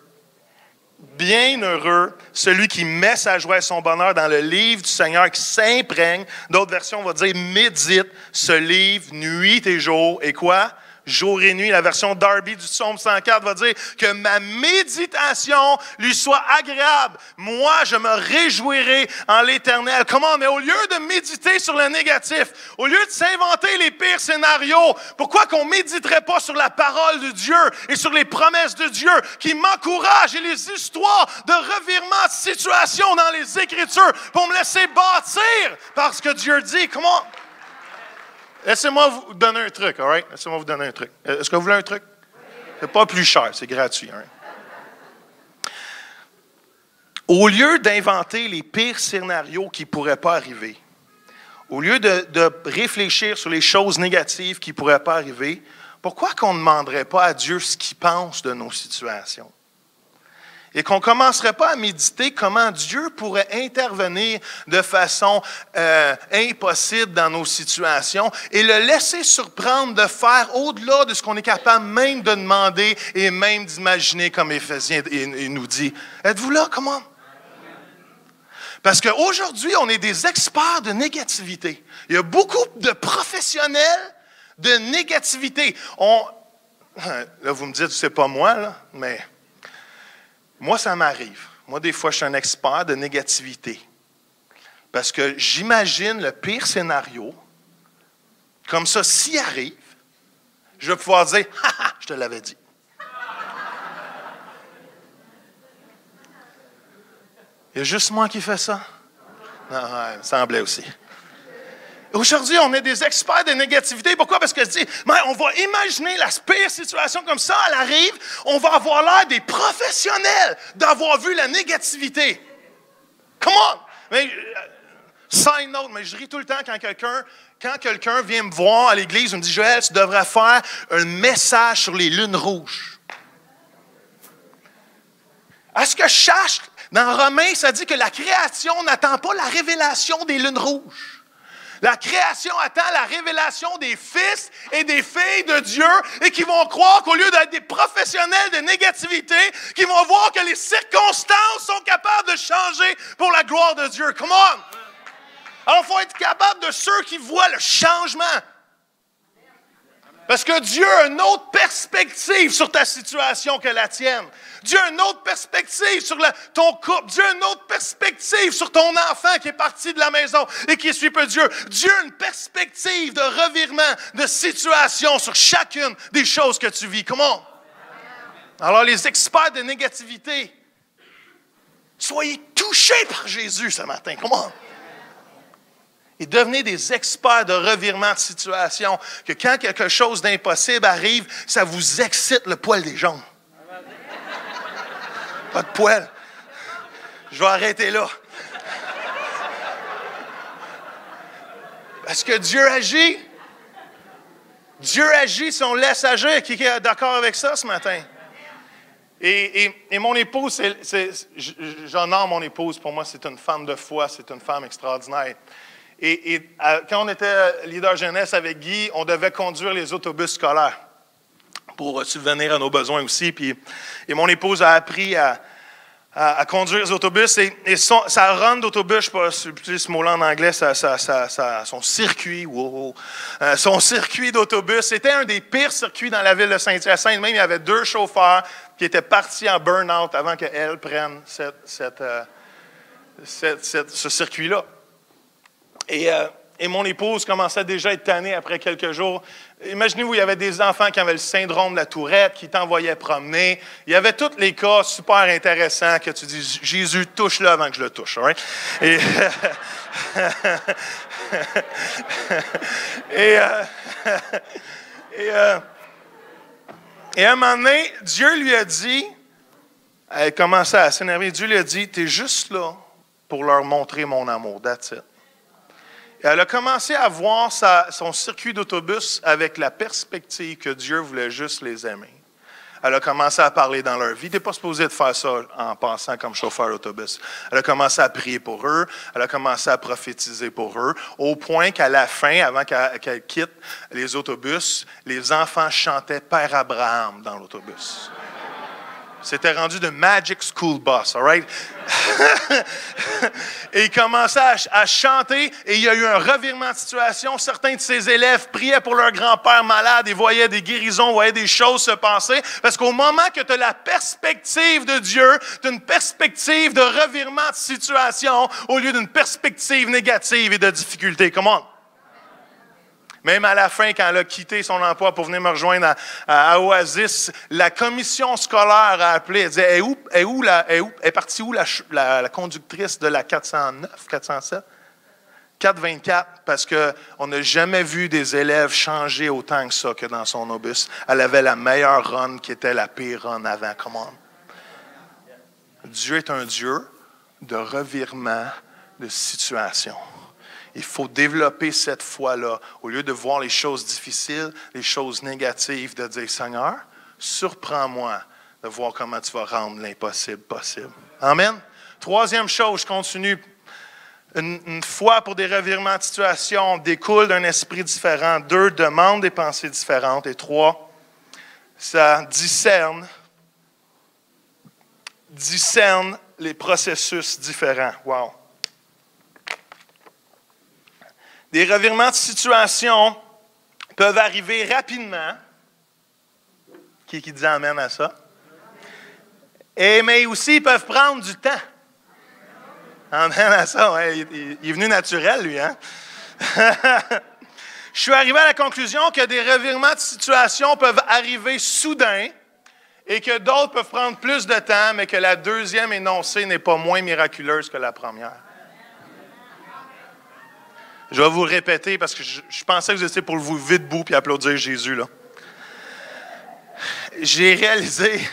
bien heureux, celui qui met sa joie et son bonheur dans le livre du Seigneur, qui s'imprègne. D'autres versions vont dire médite ce livre nuit et jour. Et quoi? Jour et nuit. La version Darby du Psaume 104 va dire que ma méditation lui soit agréable. Moi, je me réjouirai en l'Éternel. Comment? Mais au lieu de méditer sur le négatif, au lieu de s'inventer les pires scénarios, pourquoi qu'on méditerait pas sur la parole de Dieu et sur les promesses de Dieu qui m'encouragent et les histoires de revirement de situation dans les Écritures pour me laisser bâtir par ce que Dieu dit? Comment? Laissez-moi vous donner un truc, all right? Laissez-moi vous donner un truc. Est-ce que vous voulez un truc? C'est pas plus cher, c'est gratuit. Right? Au lieu d'inventer les pires scénarios qui ne pourraient pas arriver, au lieu de réfléchir sur les choses négatives qui ne pourraient pas arriver, pourquoi qu'on ne demanderait pas à Dieu ce qu'il pense de nos situations? Et qu'on ne commencerait pas à méditer comment Dieu pourrait intervenir de façon impossible dans nos situations et le laisser surprendre de faire au-delà de ce qu'on est capable même de demander et même d'imaginer, comme Éphésiens nous dit. Êtes-vous là, comment? Parce qu'aujourd'hui, on est des experts de négativité. Il y a beaucoup de professionnels de négativité. Là, vous me dites, c'est pas moi, là, mais moi, ça m'arrive. Moi, des fois, je suis un expert de négativité. Parce que j'imagine le pire scénario. Comme ça, s'il arrive, je vais pouvoir dire, « Ha, ha, je te l'avais dit. » Il y a juste moi qui fais ça? Non, ouais, il me semblait aussi. Aujourd'hui, on est des experts de négativité. Pourquoi? Parce que on va imaginer la pire situation comme ça, elle arrive, on va avoir l'air des professionnels d'avoir vu la négativité. Come on! Mais, side note, mais je ris tout le temps quand quelqu'un vient me voir à l'église, il me dit, Joël, tu devrais faire un message sur les lunes rouges. À ce que je sache, dans Romains, ça dit que la création n'attend pas la révélation des lunes rouges. La création attend la révélation des fils et des filles de Dieu et qui vont croire qu'au lieu d'être des professionnels de négativité, qui vont voir que les circonstances sont capables de changer pour la gloire de Dieu. Come on! Alors, il faut être capable de ceux qui voient le changement. Parce que Dieu a une autre perspective sur ta situation que la tienne. Dieu a une autre perspective sur ton couple. Dieu a une autre perspective sur ton enfant qui est parti de la maison et qui suit peu Dieu. Dieu a une perspective de revirement, de situation sur chacune des choses que tu vis. Comment? Alors, les experts de négativité, soyez touchés par Jésus ce matin. Comment? Et devenez des experts de revirement de situation, que quand quelque chose d'impossible arrive, ça vous excite le poil des jambes. Pas de poil. Je vais arrêter là. Parce que Dieu agit. Dieu agit si on le laisse agir. Qui est d'accord avec ça ce matin? Et mon épouse, j'honore mon épouse. Pour moi, c'est une femme de foi, c'est une femme extraordinaire. Et quand on était leader jeunesse avec Guy, on devait conduire les autobus scolaires pour subvenir à nos besoins aussi. Et mon épouse a appris à conduire les autobus. Et sa run d'autobus, je ne sais pas si j'utilise ce mot-là en anglais, son circuit, son circuit d'autobus, c'était un des pires circuits dans la ville de Saint-Hyacinthe. Même, il y avait 2 chauffeurs qui étaient partis en burn-out avant qu'elle prenne ce circuit-là. Et mon épouse commençait déjà à être tannée après quelques jours. Imaginez-vous, il y avait des enfants qui avaient le syndrome de la tourette, qui t'envoyaient promener. Il y avait tous les cas super intéressants que tu dis, Jésus, touche-le avant que je le touche. Right? Et à un moment donné, Dieu lui a dit, elle commençait à s'énerver, Dieu lui a dit, tu es juste là pour leur montrer mon amour, that's it. Et elle a commencé à voir son circuit d'autobus avec la perspective que Dieu voulait juste les aimer. Elle a commencé à parler dans leur vie. Tu n'es pas supposé de faire ça en passant comme chauffeur d'autobus. Elle a commencé à prier pour eux. Elle a commencé à prophétiser pour eux. Au point qu'à la fin, avant qu'elle quitte les autobus, les enfants chantaient Père Abraham dans l'autobus. C'était rendu de Magic School Bus, all right? Et il commençait à chanter et il y a eu un revirement de situation. Certains de ses élèves priaient pour leur grand-père malade et voyaient des guérisons, voyaient des choses se passer. Parce qu'au moment que tu as la perspective de Dieu, tu as une perspective de revirement de situation au lieu d'une perspective négative et de difficulté. Comment? Même à la fin, quand elle a quitté son emploi pour venir me rejoindre à Oasis, la commission scolaire a appelé. Elle disait, est partie où la conductrice de la 409, 407? 424, parce qu'on n'a jamais vu des élèves changer autant que ça que dans son obus. Elle avait la meilleure run qui était la pire run avant. Come on. Dieu est un Dieu de revirement de situation. Il faut développer cette foi-là. Au lieu de voir les choses difficiles, les choses négatives, de dire, Seigneur, surprends-moi de voir comment tu vas rendre l'impossible possible. Amen. 3e chose, je continue. Une foi pour des revirements de situation découle d'un esprit différent. 2, demande des pensées différentes. Et 3, ça discerne les processus différents. Wow. Des revirements de situation peuvent arriver rapidement. Qui dit amen à ça? Mais aussi, ils peuvent prendre du temps. Amen à ça, ouais. Il est venu naturel, lui, hein? Je suis arrivé à la conclusion que des revirements de situation peuvent arriver soudain et que d'autres peuvent prendre plus de temps, mais que la deuxième énoncée n'est pas moins miraculeuse que la première. Je vais vous le répéter parce que je pensais que vous étiez pour vous lever debout et applaudir Jésus, là. J'ai réalisé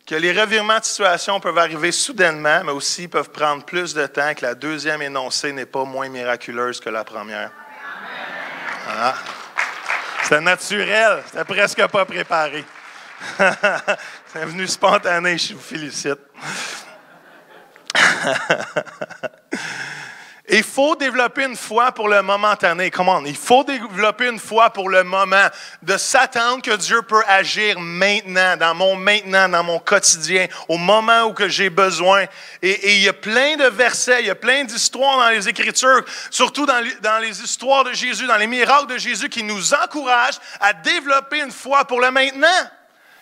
que les revirements de situation peuvent arriver soudainement, mais aussi peuvent prendre plus de temps, que la deuxième énoncée n'est pas moins miraculeuse que la première. Ah. C'était naturel, c'était presque pas préparé. C'est venu spontané, je vous félicite. Il faut développer une foi pour le momentané. Come on. Il faut développer une foi pour le moment, de s'attendre que Dieu peut agir maintenant, dans mon quotidien, au moment où que j'ai besoin. Et il y a plein de versets, il y a plein d'histoires dans les Écritures, surtout dans les histoires de Jésus, dans les miracles de Jésus, qui nous encouragent à développer une foi pour le maintenant.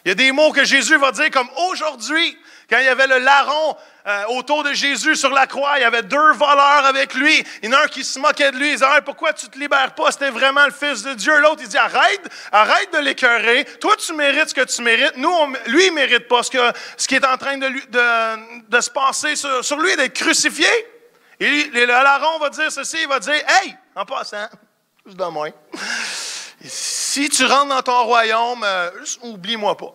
Il y a des mots que Jésus va dire comme aujourd'hui, quand il y avait le larron autour de Jésus sur la croix, il y avait 2 voleurs avec lui. Il y en a un qui se moquait de lui, il disait hey, « Pourquoi tu ne te libères pas? C'était vraiment le Fils de Dieu. » L'autre, il dit « Arrête de l'écœurer. Toi, tu mérites ce que tu mérites. Lui, il ne mérite pas ce qui est en train de se passer sur lui, d'être crucifié. » Et le larron va dire ceci, il va dire « Hey, en passant, juste de moi, si tu rentres dans ton royaume, oublie-moi pas. »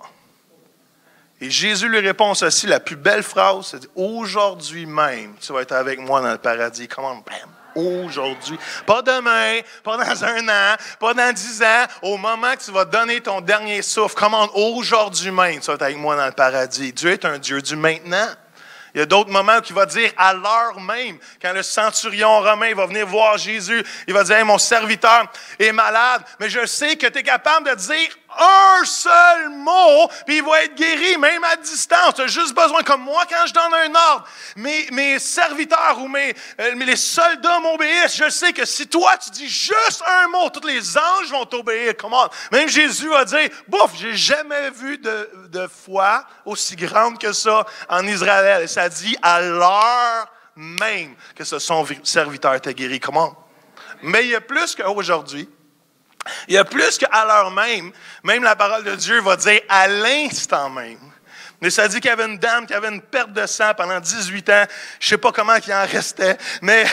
Et Jésus lui répond ceci, la plus belle phrase, c'est « Aujourd'hui même, tu vas être avec moi dans le paradis. » Comment? Aujourd'hui. Pas demain, pas dans 1 an, pas dans 10 ans. Au moment que tu vas donner ton dernier souffle, commande aujourd'hui même, tu vas être avec moi dans le paradis. Dieu est un Dieu du maintenant. Il y a d'autres moments où il va dire à l'heure même, quand le centurion romain va venir voir Jésus, il va dire hey, « Mon serviteur est malade, mais je sais que tu es capable de dire un seul mot, puis il va être guéri, même à distance. Tu as juste besoin, comme moi, quand je donne un ordre, mes serviteurs ou les soldats m'obéissent. Je sais que si toi, tu dis juste un mot, tous les anges vont t'obéir. Comment? Même Jésus va dire, bouf, j'ai jamais vu de foi aussi grande que ça en Israël. Et ça dit à l'heure même que son serviteur était guéri. Comment? Mais il y a plus qu'aujourd'hui. Il y a plus qu'à l'heure même, même la parole de Dieu va dire à l'instant même. Mais ça dit qu'il y avait une dame qui avait une perte de sang pendant 18 ans. Je ne sais pas comment il en restait, mais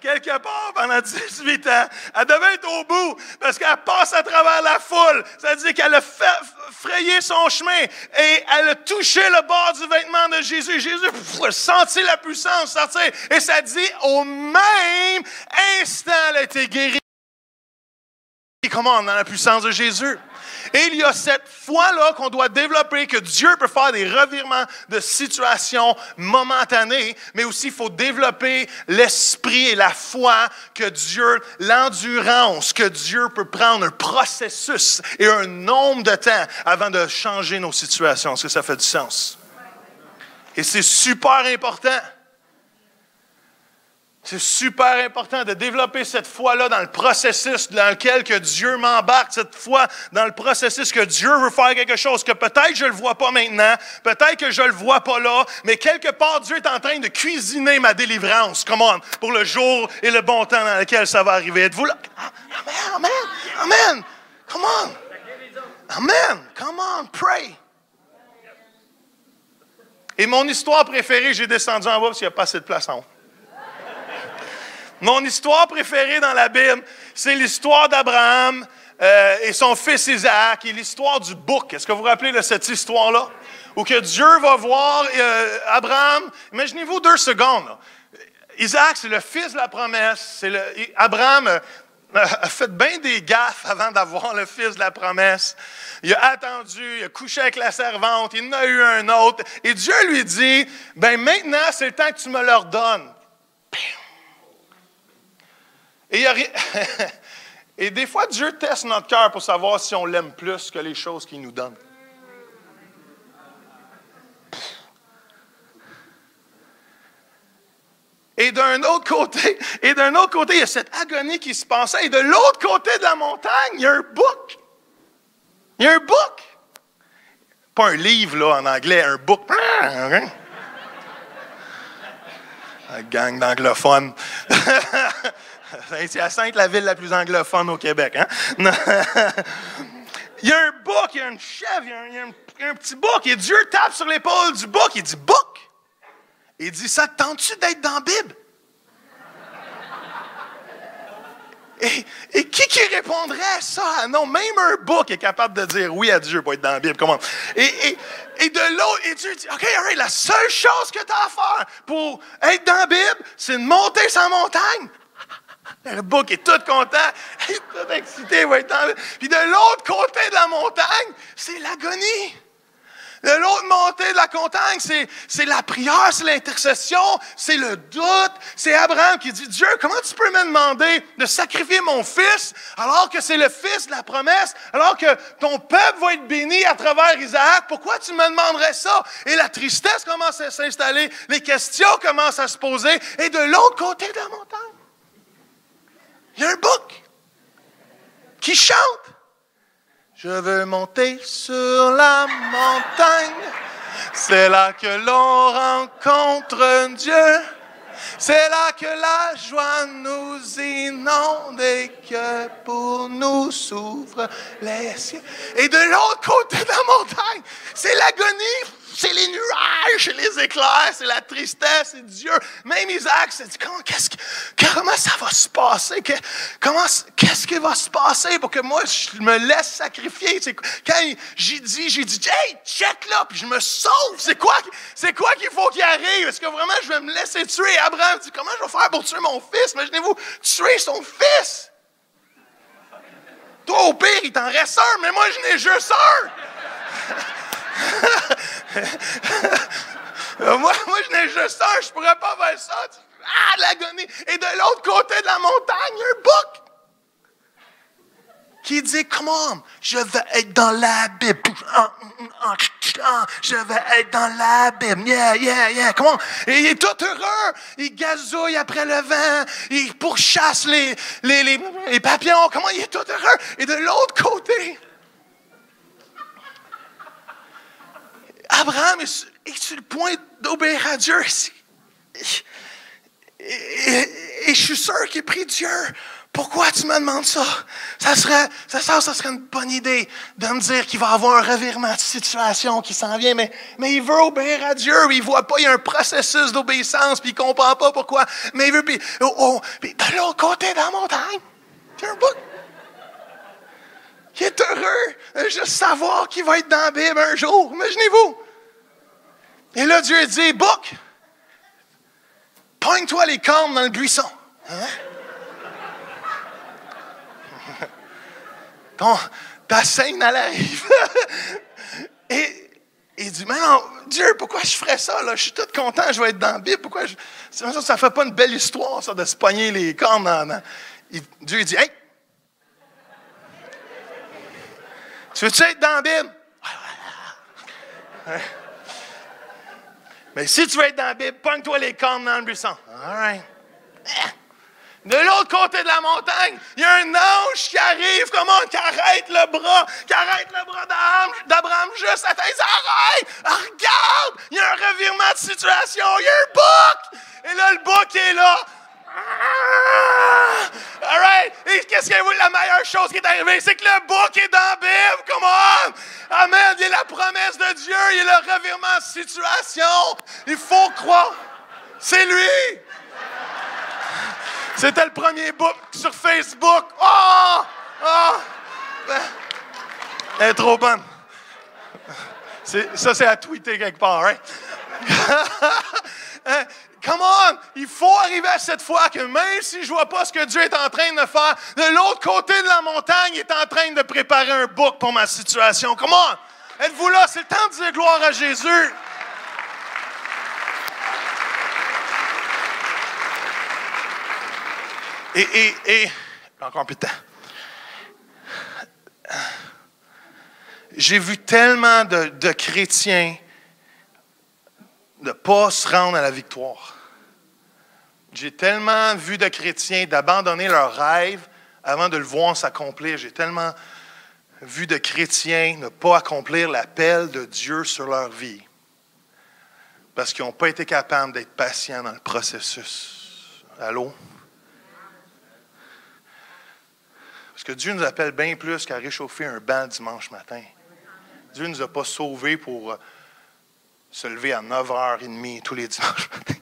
quelque part pendant 18 ans, elle devait être au bout parce qu'elle passe à travers la foule. Ça dit qu'elle a frayé son chemin et elle a touché le bord du vêtement de Jésus. Jésus a senti la puissance sortir et ça dit au même instant, elle a été guérie. Comment? Dans la puissance de Jésus. Et il y a cette foi-là qu'on doit développer, que Dieu peut faire des revirements de situations momentanées, mais aussi il faut développer l'esprit et la foi que Dieu, l'endurance, que Dieu peut prendre un processus et un nombre de temps avant de changer nos situations. Est-ce que ça fait du sens? Et c'est super important. C'est super important de développer cette foi-là dans le processus dans lequel que Dieu m'embarque, cette foi dans le processus que Dieu veut faire quelque chose, que peut-être je ne le vois pas maintenant, peut-être que je ne le vois pas là, mais quelque part Dieu est en train de cuisiner ma délivrance, come on, pour le jour et le bon temps dans lequel ça va arriver. Êtes-vous là? Amen, amen, amen, come on, amen, come on, pray. Et mon histoire préférée, j'ai descendu en bas parce qu'il n'y a pas assez de place en haut. Mon histoire préférée dans la Bible, c'est l'histoire d'Abraham et son fils Isaac et l'histoire du bouc. Est-ce que vous vous rappelez de cette histoire-là? Où que Dieu va voir Abraham. Imaginez-vous 2 secondes. Là. Isaac, c'est le fils de la promesse. Abraham a fait bien des gaffes avant d'avoir le fils de la promesse. Il a attendu, il a couché avec la servante, il en a eu un autre. Et Dieu lui dit, ben maintenant, c'est le temps que tu me leur donnes. Et des fois, Dieu teste notre cœur pour savoir si on l'aime plus que les choses qu'il nous donne. Et d'un autre côté, il y a cette agonie qui se passait. Et de l'autre côté de la montagne, il y a un bouc. Il y a un bouc. Pas un livre, là, en anglais, un bouc. La gang d'anglophones. Saint-Hyacinthe, la ville la plus anglophone au Québec. Hein? Il y a un bouc, il y a une chèvre, il y a un petit bouc. Et Dieu tape sur l'épaule du bouc. Il dit, bouc! Il dit, ça te tente-tu d'être dans la Bible? Et qui répondrait à ça? Non, même un bouc est capable de dire oui à Dieu pour être dans la Bible. Comment? Et de l'autre, et Dieu dit, OK, all right, la seule chose que tu as à faire pour être dans la Bible, c'est de monter sa montagne. Le bouc est tout content, il est tout excité, il va être dans la Bible. Puis de l'autre côté de la montagne, c'est l'agonie. De l'autre montée de la montagne, c'est la prière, c'est l'intercession, c'est le doute. C'est Abraham qui dit, Dieu, comment tu peux me demander de sacrifier mon fils alors que c'est le fils de la promesse, alors que ton peuple va être béni à travers Isaac? Pourquoi tu me demanderais ça? Et la tristesse commence à s'installer, les questions commencent à se poser. Et de l'autre côté de la montagne, il y a un bouc qui chante. Je veux monter sur la montagne, c'est là que l'on rencontre Dieu, c'est là que la joie nous inonde et que pour nous s'ouvrent les cieux. Et de l'autre côté de la montagne, c'est l'agonie, c'est les nuages, c'est les éclairs, c'est la tristesse, c'est Dieu. Même Isaac s'est dit, comment ça va se passer? Qu'est-ce qui va se passer pour que moi, je me laisse sacrifier? Quand j'ai dit, hey, check là, puis je me sauve. C'est quoi qu'il faut qu'il arrive? Est-ce que vraiment je vais me laisser tuer? Abraham dit, comment je vais faire pour tuer mon fils? Imaginez-vous, tuer son fils. Toi, au pire, il t'en reste un, mais moi, je n'ai juste un. moi, je n'ai juste un, je pourrais pas faire ça. Ah, l'agonie. Et de l'autre côté de la montagne, il y a un bouc qui dit, come on, je vais être dans la Bible. Je vais être dans la Bible. Yeah, come on. Et il est tout heureux. Il gazouille après le vent. Il pourchasse les papillons. Comment il est tout heureux. Et de l'autre côté, Abraham est sur le point d'obéir à Dieu. Et je suis sûr qu'il prie Dieu. Pourquoi tu me demandes ça? Ça serait une bonne idée de me dire qu'il va y avoir un revirement de situation qui s'en vient, mais il veut obéir à Dieu, il ne voit pas, il y a un processus d'obéissance, puis il ne comprend pas pourquoi, mais il veut, puis de l'autre côté de la montagne, il y a un bouc qui est heureux de juste savoir qu'il va être dans la Bible un jour, imaginez-vous. Et là, Dieu dit, bouc, pogne-toi les cornes dans le buisson. Hein? Ta scène, elle arrive. Et il dit, mais non, Dieu, pourquoi je ferais ça? Là? Je suis tout content, je vais être dans la Bible. Pourquoi ça ne fait pas une belle histoire, ça, de se pogner les cornes dans... Dieu dit, hey! Tu veux-tu être dans la Bible? Mais si tu veux être dans la Bible, pogne-toi les cornes dans le buisson. All right. De l'autre côté de la montagne, il y a un ange qui arrive, qui arrête le bras d'Abraham juste à terre. Il dit, arrête! Regarde! Il y a un revirement de situation, il y a un bouc! Et là, le bouc est là. All right? Et qu'est-ce que vous, la meilleure chose qui est arrivée, c'est que le bouc est dans la Bible. Come on! Amen! Il y a la promesse de Dieu, il y a le revirement de situation. Il faut croire. C'est lui! C'était le premier book sur Facebook. Elle est trop bonne. Ça, c'est à tweeter quelque part, hein? Come on! Il faut arriver à cette fois que même si je ne vois pas ce que Dieu est en train de faire, de l'autre côté de la montagne, il est en train de préparer un book pour ma situation. Come on! Êtes-vous là? C'est le temps de dire gloire à Jésus. Et encore un peu de temps. J'ai vu tellement de chrétiens ne pas se rendre à la victoire. J'ai tellement vu de chrétiens d'abandonner leur rêve avant de le voir s'accomplir. J'ai tellement vu de chrétiens ne pas accomplir l'appel de Dieu sur leur vie parce qu'ils n'ont pas été capables d'être patients dans le processus. Allô? Parce que Dieu nous appelle bien plus qu'à réchauffer un banc dimanche matin. Dieu ne nous a pas sauvés pour se lever à 9h30 tous les dimanches matins.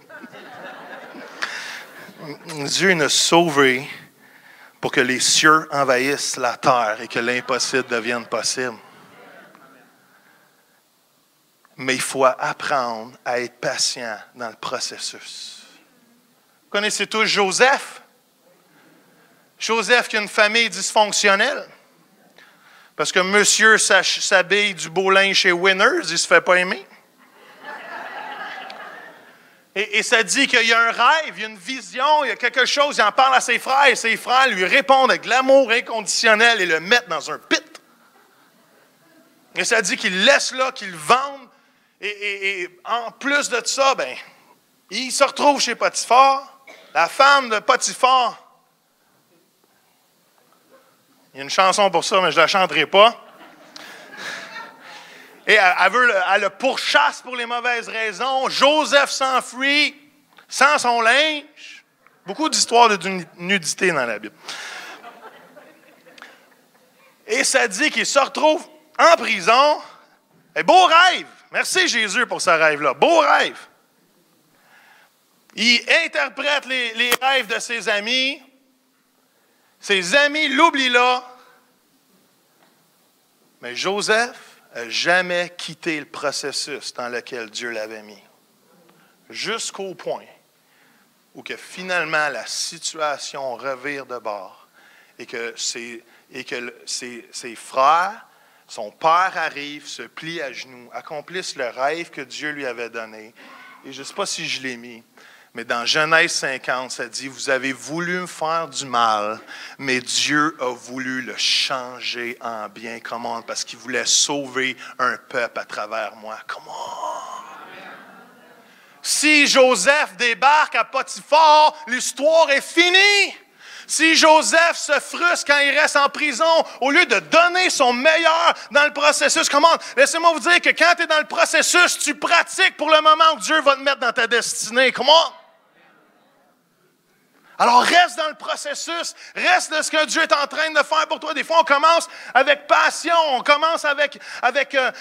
Dieu nous a sauvés pour que les cieux envahissent la terre et que l'impossible devienne possible. Mais il faut apprendre à être patient dans le processus. Vous connaissez tous Joseph? Joseph qui a une famille dysfonctionnelle. Parce que monsieur s'habille du beau linge chez Winners, il ne se fait pas aimer. Et ça dit qu'il y a un rêve, il y a une vision, il y a quelque chose, il en parle à ses frères, et ses frères lui répondent avec l'amour inconditionnel et le mettent dans un pit. Et ça dit qu'il laisse là, qu'il vende, et en plus de ça, ben, il se retrouve chez Potiphar, la femme de Potiphar. Il y a une chanson pour ça, mais je ne la chanterai pas. Et elle le pourchasse pour les mauvaises raisons. Joseph s'enfuit sans son linge. Beaucoup d'histoires de nudité dans la Bible. Et ça dit qu'il se retrouve en prison. Et beau rêve. Merci Jésus pour ce rêve-là. Beau rêve. Il interprète les rêves de ses amis. Ses amis l'oublient là. Mais Joseph n'a jamais quitté le processus dans lequel Dieu l'avait mis. Jusqu'au point où que finalement la situation revire de bord et que ses frères, son père arrive, se plie à genoux, accomplissent le rêve que Dieu lui avait donné. Et je ne sais pas si je l'ai mis, mais dans Genèse 50, ça dit « Vous avez voulu me faire du mal, mais Dieu a voulu le changer en bien. » Comment? Parce qu'il voulait sauver un peuple à travers moi. Comment? Si Joseph débarque à Potiphar, l'histoire est finie. Si Joseph se frustre quand il reste en prison, au lieu de donner son meilleur dans le processus, comment? Laissez-moi vous dire que quand tu es dans le processus, tu pratiques pour le moment où Dieu va te mettre dans ta destinée. Comment? Alors, reste dans le processus, reste de ce que Dieu est en train de faire pour toi. Des fois, on commence avec passion, on commence avec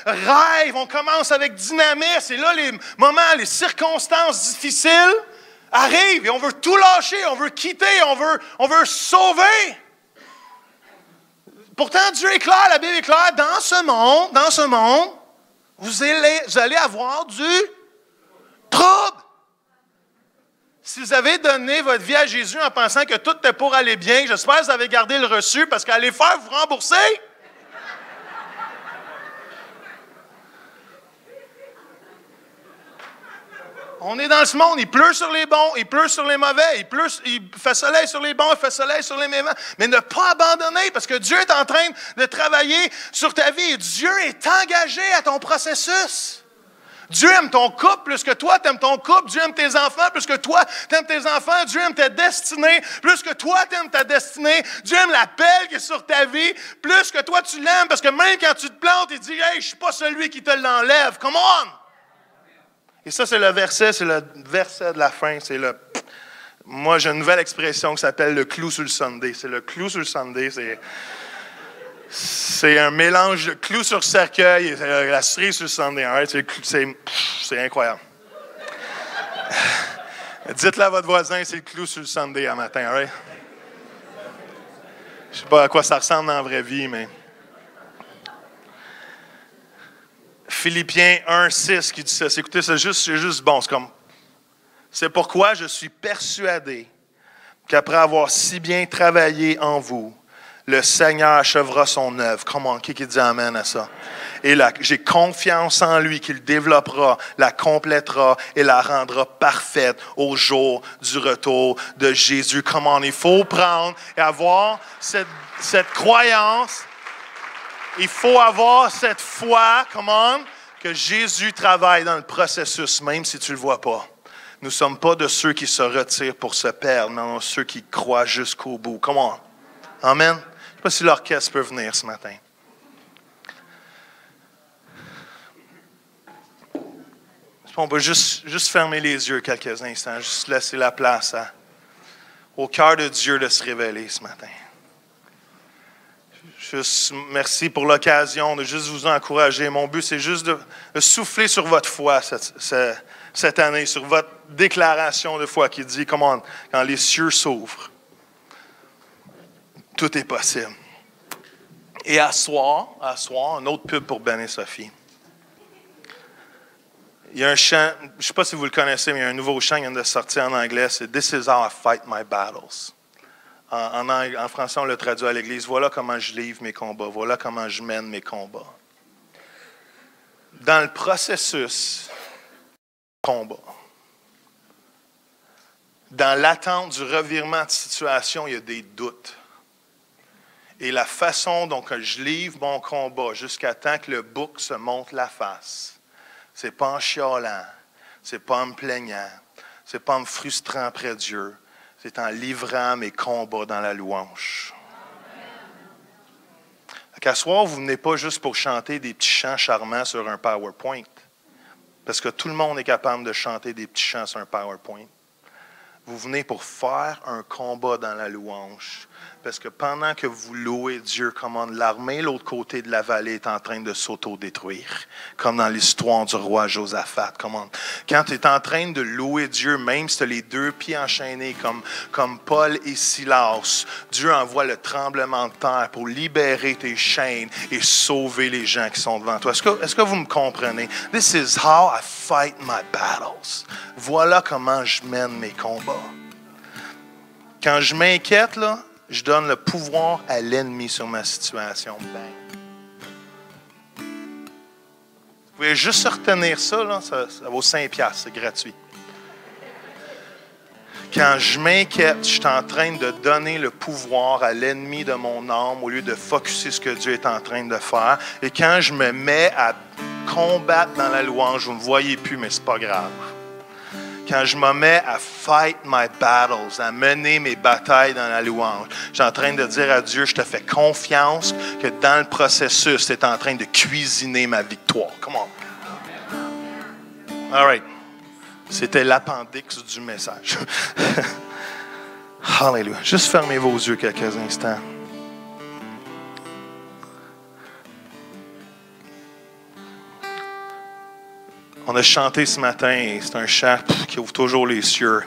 rêve, on commence avec dynamisme. Et là, les moments, les circonstances difficiles arrivent et on veut tout lâcher, on veut quitter, on veut sauver. Pourtant, Dieu est clair, la Bible est claire. Dans ce monde, vous allez avoir du trouble. Si vous avez donné votre vie à Jésus en pensant que tout était pour aller bien, j'espère que vous avez gardé le reçu parce qu'allez faire vous rembourser. On est dans ce monde, il pleut sur les bons, il pleut sur les mauvais, il fait soleil sur les bons, il fait soleil sur les méchants. Mais ne pas abandonner parce que Dieu est en train de travailler sur ta vie et Dieu est engagé à ton processus. Dieu aime ton couple plus que toi t'aimes ton couple. Dieu aime tes enfants plus que toi t'aimes tes enfants. Dieu aime ta destinée plus que toi t'aimes ta destinée. Dieu aime l'appel qui est sur ta vie plus que toi tu l'aimes. Parce que même quand tu te plantes, il dit « Hey, je ne suis pas celui qui te l'enlève. Come on! » Et ça, c'est le verset de la fin. Moi, j'ai une nouvelle expression qui s'appelle le clou sur le Sunday. C'est le clou sur le Sunday, c'est un mélange de clou sur cercueil et la cerise sur le Sunday. Right? C'est incroyable. Dites-le à votre voisin, c'est le clou sur le Sunday un matin. Right? Je ne sais pas à quoi ça ressemble dans la vraie vie, mais... Philippiens 1,6 qui dit ça. Écoutez, c'est juste bon. C'est pourquoi je suis persuadé qu'après avoir si bien travaillé en vous, le Seigneur achèvera son œuvre. Comment? Qui dit amen à ça? Et là, j'ai confiance en lui qu'il développera, la complétera et la rendra parfaite au jour du retour de Jésus. Comment? Il faut prendre et avoir cette croyance. Il faut avoir cette foi, que Jésus travaille dans le processus, même si tu ne le vois pas. Nous ne sommes pas de ceux qui se retirent pour se perdre, mais de ceux qui croient jusqu'au bout. Come on. Amen. Je ne sais pas si l'orchestre peut venir ce matin. On peut juste fermer les yeux quelques instants, juste laisser la place au cœur de Dieu de se révéler ce matin. Juste merci pour l'occasion de juste vous encourager. Mon but, c'est juste de souffler sur votre foi cette année, sur votre déclaration de foi qui dit, quand les cieux s'ouvrent, tout est possible. Et à soir, un autre pub pour Ben et Sophie. Il y a un chant, je ne sais pas si vous le connaissez, mais il y a un nouveau chant qui vient de sortir en anglais, c'est « This is how I fight my battles ». En français, on le traduit à l'Église. Voilà comment je livre mes combats. Voilà comment je mène mes combats. Dans le processus combat, dans l'attente du revirement de situation, il y a des doutes. Et la façon dont je livre mon combat jusqu'à temps que le bouc se monte la face, c'est pas en chialant, c'est pas en me plaignant, c'est pas en me frustrant près de Dieu. C'est en livrant mes combats dans la louange. Qu'à soir, vous ne venez pas juste pour chanter des petits chants charmants sur un PowerPoint. Parce que tout le monde est capable de chanter des petits chants sur un PowerPoint. Vous venez pour faire un combat dans la louange. Parce que pendant que vous louez Dieu, comme l'armée, l'autre côté de la vallée est en train de s'auto-détruire. Comme dans l'histoire du roi Josaphat. Quand tu es en train de louer Dieu, même si tu as les deux pieds enchaînés comme Paul et Silas, Dieu envoie le tremblement de terre pour libérer tes chaînes et sauver les gens qui sont devant toi. Est-ce que vous me comprenez? This is how I fight my battles. Voilà comment je mène mes combats. Quand je m'inquiète, là, je donne le pouvoir à l'ennemi sur ma situation. Bang. Vous pouvez juste retenir ça, là, ça vaut 5$, c'est gratuit. Quand je m'inquiète, je suis en train de donner le pouvoir à l'ennemi de mon âme au lieu de focusser ce que Dieu est en train de faire. Et quand je me mets à combattre dans la louange, vous ne me voyez plus, mais ce n'est pas grave. Quand je me mets à fight my battles, à mener mes batailles dans la louange, je suis en train de dire à Dieu, je te fais confiance que dans le processus, tu es en train de cuisiner ma victoire. Come on. All right. C'était l'appendix du message. Hallelujah. Juste fermez vos yeux quelques instants. On a chanté ce matin, et c'est un chant qui ouvre toujours les cieux.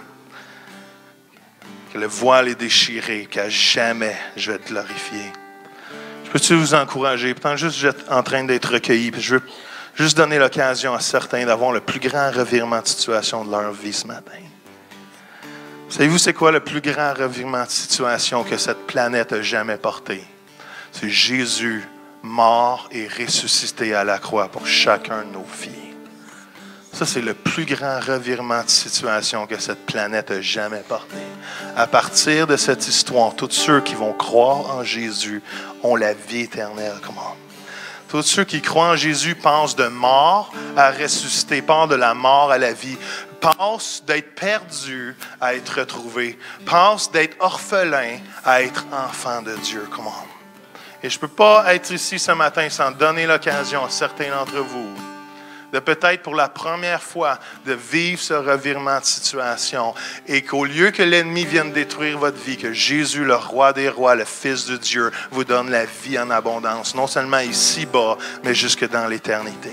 Que le voile est déchiré, qu'à jamais je vais te glorifier. Je peux-tu vous encourager? Peut-être juste vous êtes en train d'être recueillis. Puis je veux juste donner l'occasion à certains d'avoir le plus grand revirement de situation de leur vie ce matin. Savez-vous c'est quoi le plus grand revirement de situation que cette planète a jamais porté? C'est Jésus mort et ressuscité à la croix pour chacun de nos vies. Ça, c'est le plus grand revirement de situation que cette planète a jamais porté. À partir de cette histoire, tous ceux qui vont croire en Jésus ont la vie éternelle. Comment? Tous ceux qui croient en Jésus pensent de mort à ressusciter, pensent de la mort à la vie, pensent d'être perdu à être retrouvé, pensent d'être orphelin à être enfant de Dieu. Comment? Et je ne peux pas être ici ce matin sans donner l'occasion à certains d'entre vous de peut-être pour la première fois de vivre ce revirement de situation et qu'au lieu que l'ennemi vienne détruire votre vie, que Jésus, le roi des rois, le Fils de Dieu, vous donne la vie en abondance, non seulement ici-bas, mais jusque dans l'éternité.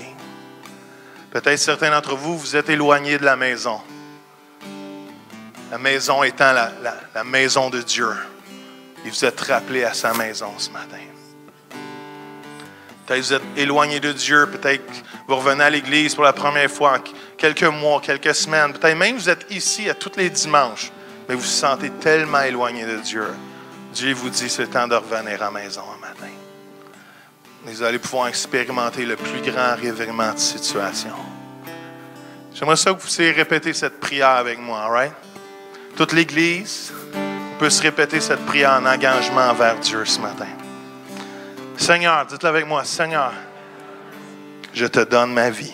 Peut-être certains d'entre vous, vous êtes éloignés de la maison. La maison étant la maison de Dieu. Et vous êtes rappelés à sa maison ce matin. Peut-être vous êtes éloigné de Dieu, peut-être vous revenez à l'église pour la première fois en quelques mois, quelques semaines. Peut-être même vous êtes ici à tous les dimanches, mais vous vous sentez tellement éloigné de Dieu. Dieu vous dit, c'est le temps de revenir à la maison un matin. Vous allez pouvoir expérimenter le plus grand revirement de situation. J'aimerais ça que vous puissiez répéter cette prière avec moi, all right? Toute l'église peut se répéter cette prière en engagement envers Dieu ce matin. Seigneur, dites-le avec moi, Seigneur, je te donne ma vie.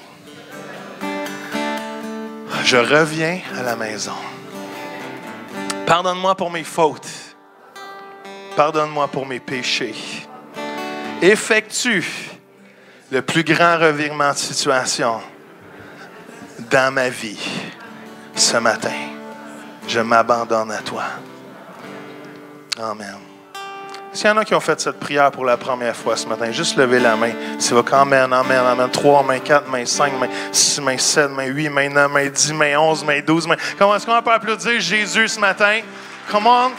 Je reviens à la maison. Pardonne-moi pour mes fautes. Pardonne-moi pour mes péchés. Effectue le plus grand revirement de situation dans ma vie ce matin. Je m'abandonne à toi. Amen. S'il y en a qui ont fait cette prière pour la première fois ce matin, juste levez la main. C'est va Amen, amen, amen. 3 mains, 4 mains, 5 mains, 6 mains, 7 mains, 8 mains, 9 mains, 10 mains, 11 mains, 12 mains. Comment est-ce qu'on peut applaudir Jésus ce matin? Come on.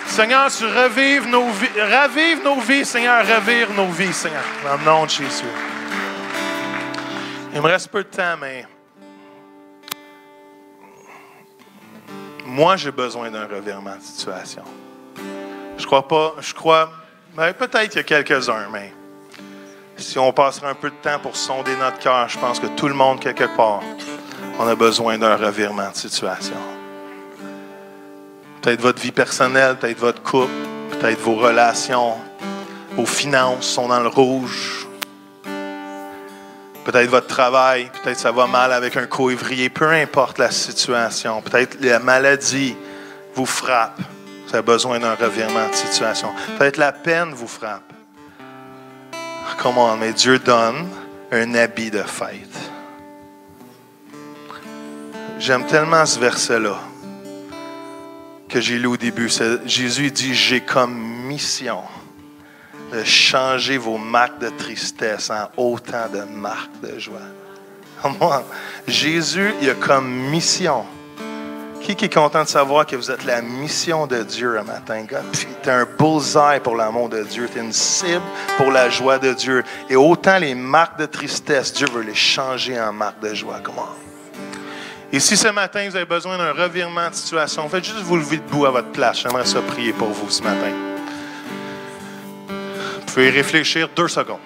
Seigneur, tu ravives nos vies, Seigneur, revire nos vies, Seigneur. Dans le nom de Jésus. Il me reste peu de temps, mais moi, j'ai besoin d'un revirement de situation. Je crois, peut-être qu'il y a quelques-uns, mais si on passerait un peu de temps pour sonder notre cœur, je pense que tout le monde, quelque part, on a besoin d'un revirement de situation. Peut-être votre vie personnelle, peut-être votre couple, peut-être vos relations, vos finances sont dans le rouge. Peut-être votre travail, peut-être ça va mal avec un co-ouvrier, peu importe la situation. Peut-être la maladie vous frappe. Vous avez besoin d'un revirement de situation. Peut-être la peine vous frappe. Comment? Mais Dieu donne un habit de fête. J'aime tellement ce verset-là que j'ai lu au début. Jésus dit, j'ai comme mission de changer vos marques de tristesse en autant de marques de joie. Comment? Jésus, il a comme mission. Qui est content de savoir que vous êtes la mission de Dieu un matin, gars? Puis tu es un bullseye pour l'amour de Dieu. Tu es une cible pour la joie de Dieu. Et autant les marques de tristesse, Dieu veut les changer en marques de joie. Comment? Et si ce matin, vous avez besoin d'un revirement de situation, faites juste vous lever debout à votre place. J'aimerais ça prier pour vous ce matin. Vous pouvez y réfléchir 2 secondes.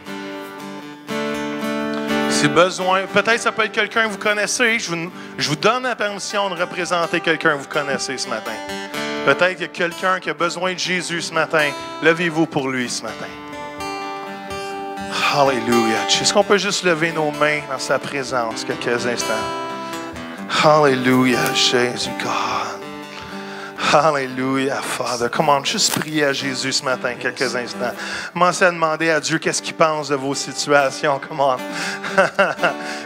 Si besoin, peut-être ça peut être quelqu'un que vous connaissez. Je vous donne la permission de représenter quelqu'un que vous connaissez ce matin. Peut-être qu'il y a quelqu'un qui a besoin de Jésus ce matin. Levez-vous pour lui ce matin. Alléluia. Est-ce qu'on peut juste lever nos mains dans sa présence quelques instants? Alléluia, Jésus, God. Alléluia, Father. Comment juste prier à Jésus ce matin, quelques instants. Commencez à demander à Dieu qu'est-ce qu'il pense de vos situations. Comment?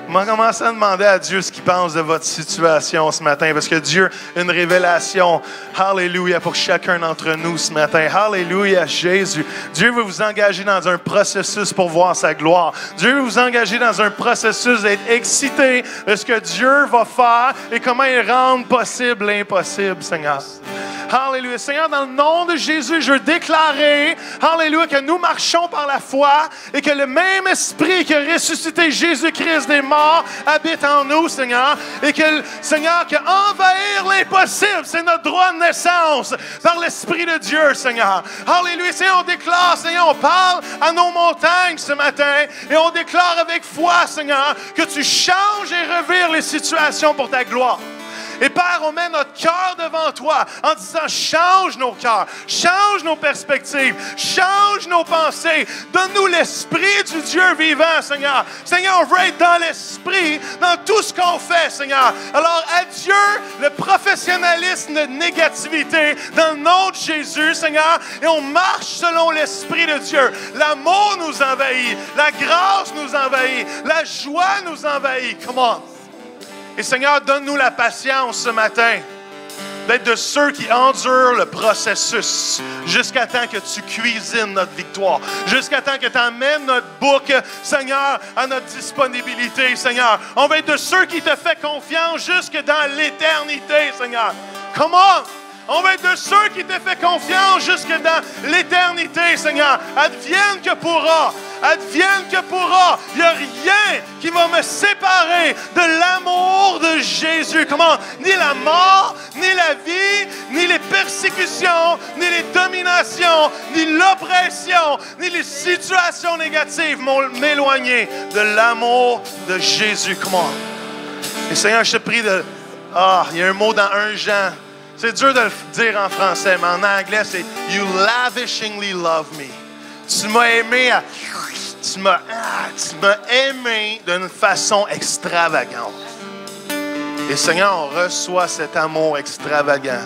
Commencez à demander à Dieu ce qu'il pense de votre situation ce matin, parce que Dieu a une révélation. Alléluia, pour chacun d'entre nous ce matin. Alléluia, Jésus. Dieu veut vous engager dans un processus pour voir sa gloire. Dieu veut vous engager dans un processus d'être excité de ce que Dieu va faire et comment il rend possible l'impossible, Seigneur. Alléluia. Seigneur, dans le nom de Jésus, je veux déclarer, alléluia, que nous marchons par la foi et que le même esprit qui a ressuscité Jésus-Christ des morts habite en nous, Seigneur, et que, Seigneur, que envahir l'impossible, c'est notre droit de naissance par l'Esprit de Dieu, Seigneur. Alléluia. Seigneur, on déclare, Seigneur, on parle à nos montagnes ce matin et on déclare avec foi, Seigneur, que tu changes et revires les situations pour ta gloire. Et Père, on met notre cœur devant toi en disant, change nos cœurs, change nos perspectives, change nos pensées. Donne-nous l'esprit du Dieu vivant, Seigneur. Seigneur, on veut être dans l'esprit, dans tout ce qu'on fait, Seigneur. Alors, adieu le professionnalisme de négativité dans le nom de Jésus, Seigneur. Et on marche selon l'esprit de Dieu. L'amour nous envahit, la grâce nous envahit, la joie nous envahit. Come on. Et Seigneur, donne-nous la patience ce matin d'être de ceux qui endurent le processus jusqu'à temps que tu cuisines notre victoire, jusqu'à temps que tu amènes notre bouc, Seigneur, à notre disponibilité, Seigneur. On va être de ceux qui te font confiance jusque dans l'éternité, Seigneur. Comment? On va être de ceux qui te font confiance jusque dans l'éternité, Seigneur. Advienne que pourra. Advienne que pourra. Il n'y a rien qui va me séparer de l'amour de Jésus. Comment? Ni la mort, ni la vie, ni les persécutions, ni les dominations, ni l'oppression, ni les situations négatives m'ont m'éloigné de l'amour de Jésus. Comment? Et Seigneur, je te prie de... il y a un mot dans 1 Jean. C'est dur de le dire en français, mais en anglais, c'est « You lavishingly love me ». Tu m'as aimé tu m'as aimé d'une façon extravagante. Et Seigneur, on reçoit cet amour extravagant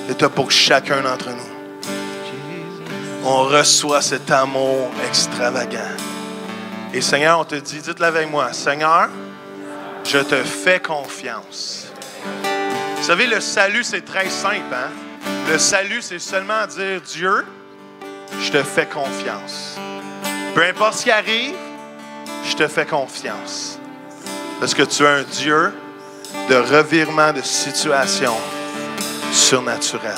que tu as pour chacun d'entre nous. On reçoit cet amour extravagant. Et Seigneur, on te dit, dites-le avec moi, Seigneur, je te fais confiance. Vous savez, le salut, c'est très simple, hein? Le salut, c'est seulement dire, Dieu, je te fais confiance. Peu importe ce qui arrive, je te fais confiance. Parce que tu es un Dieu de revirement de situation surnaturelle.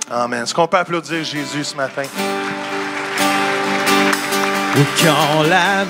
Amen. Est-ce qu'on peut applaudir Jésus ce matin? Quand la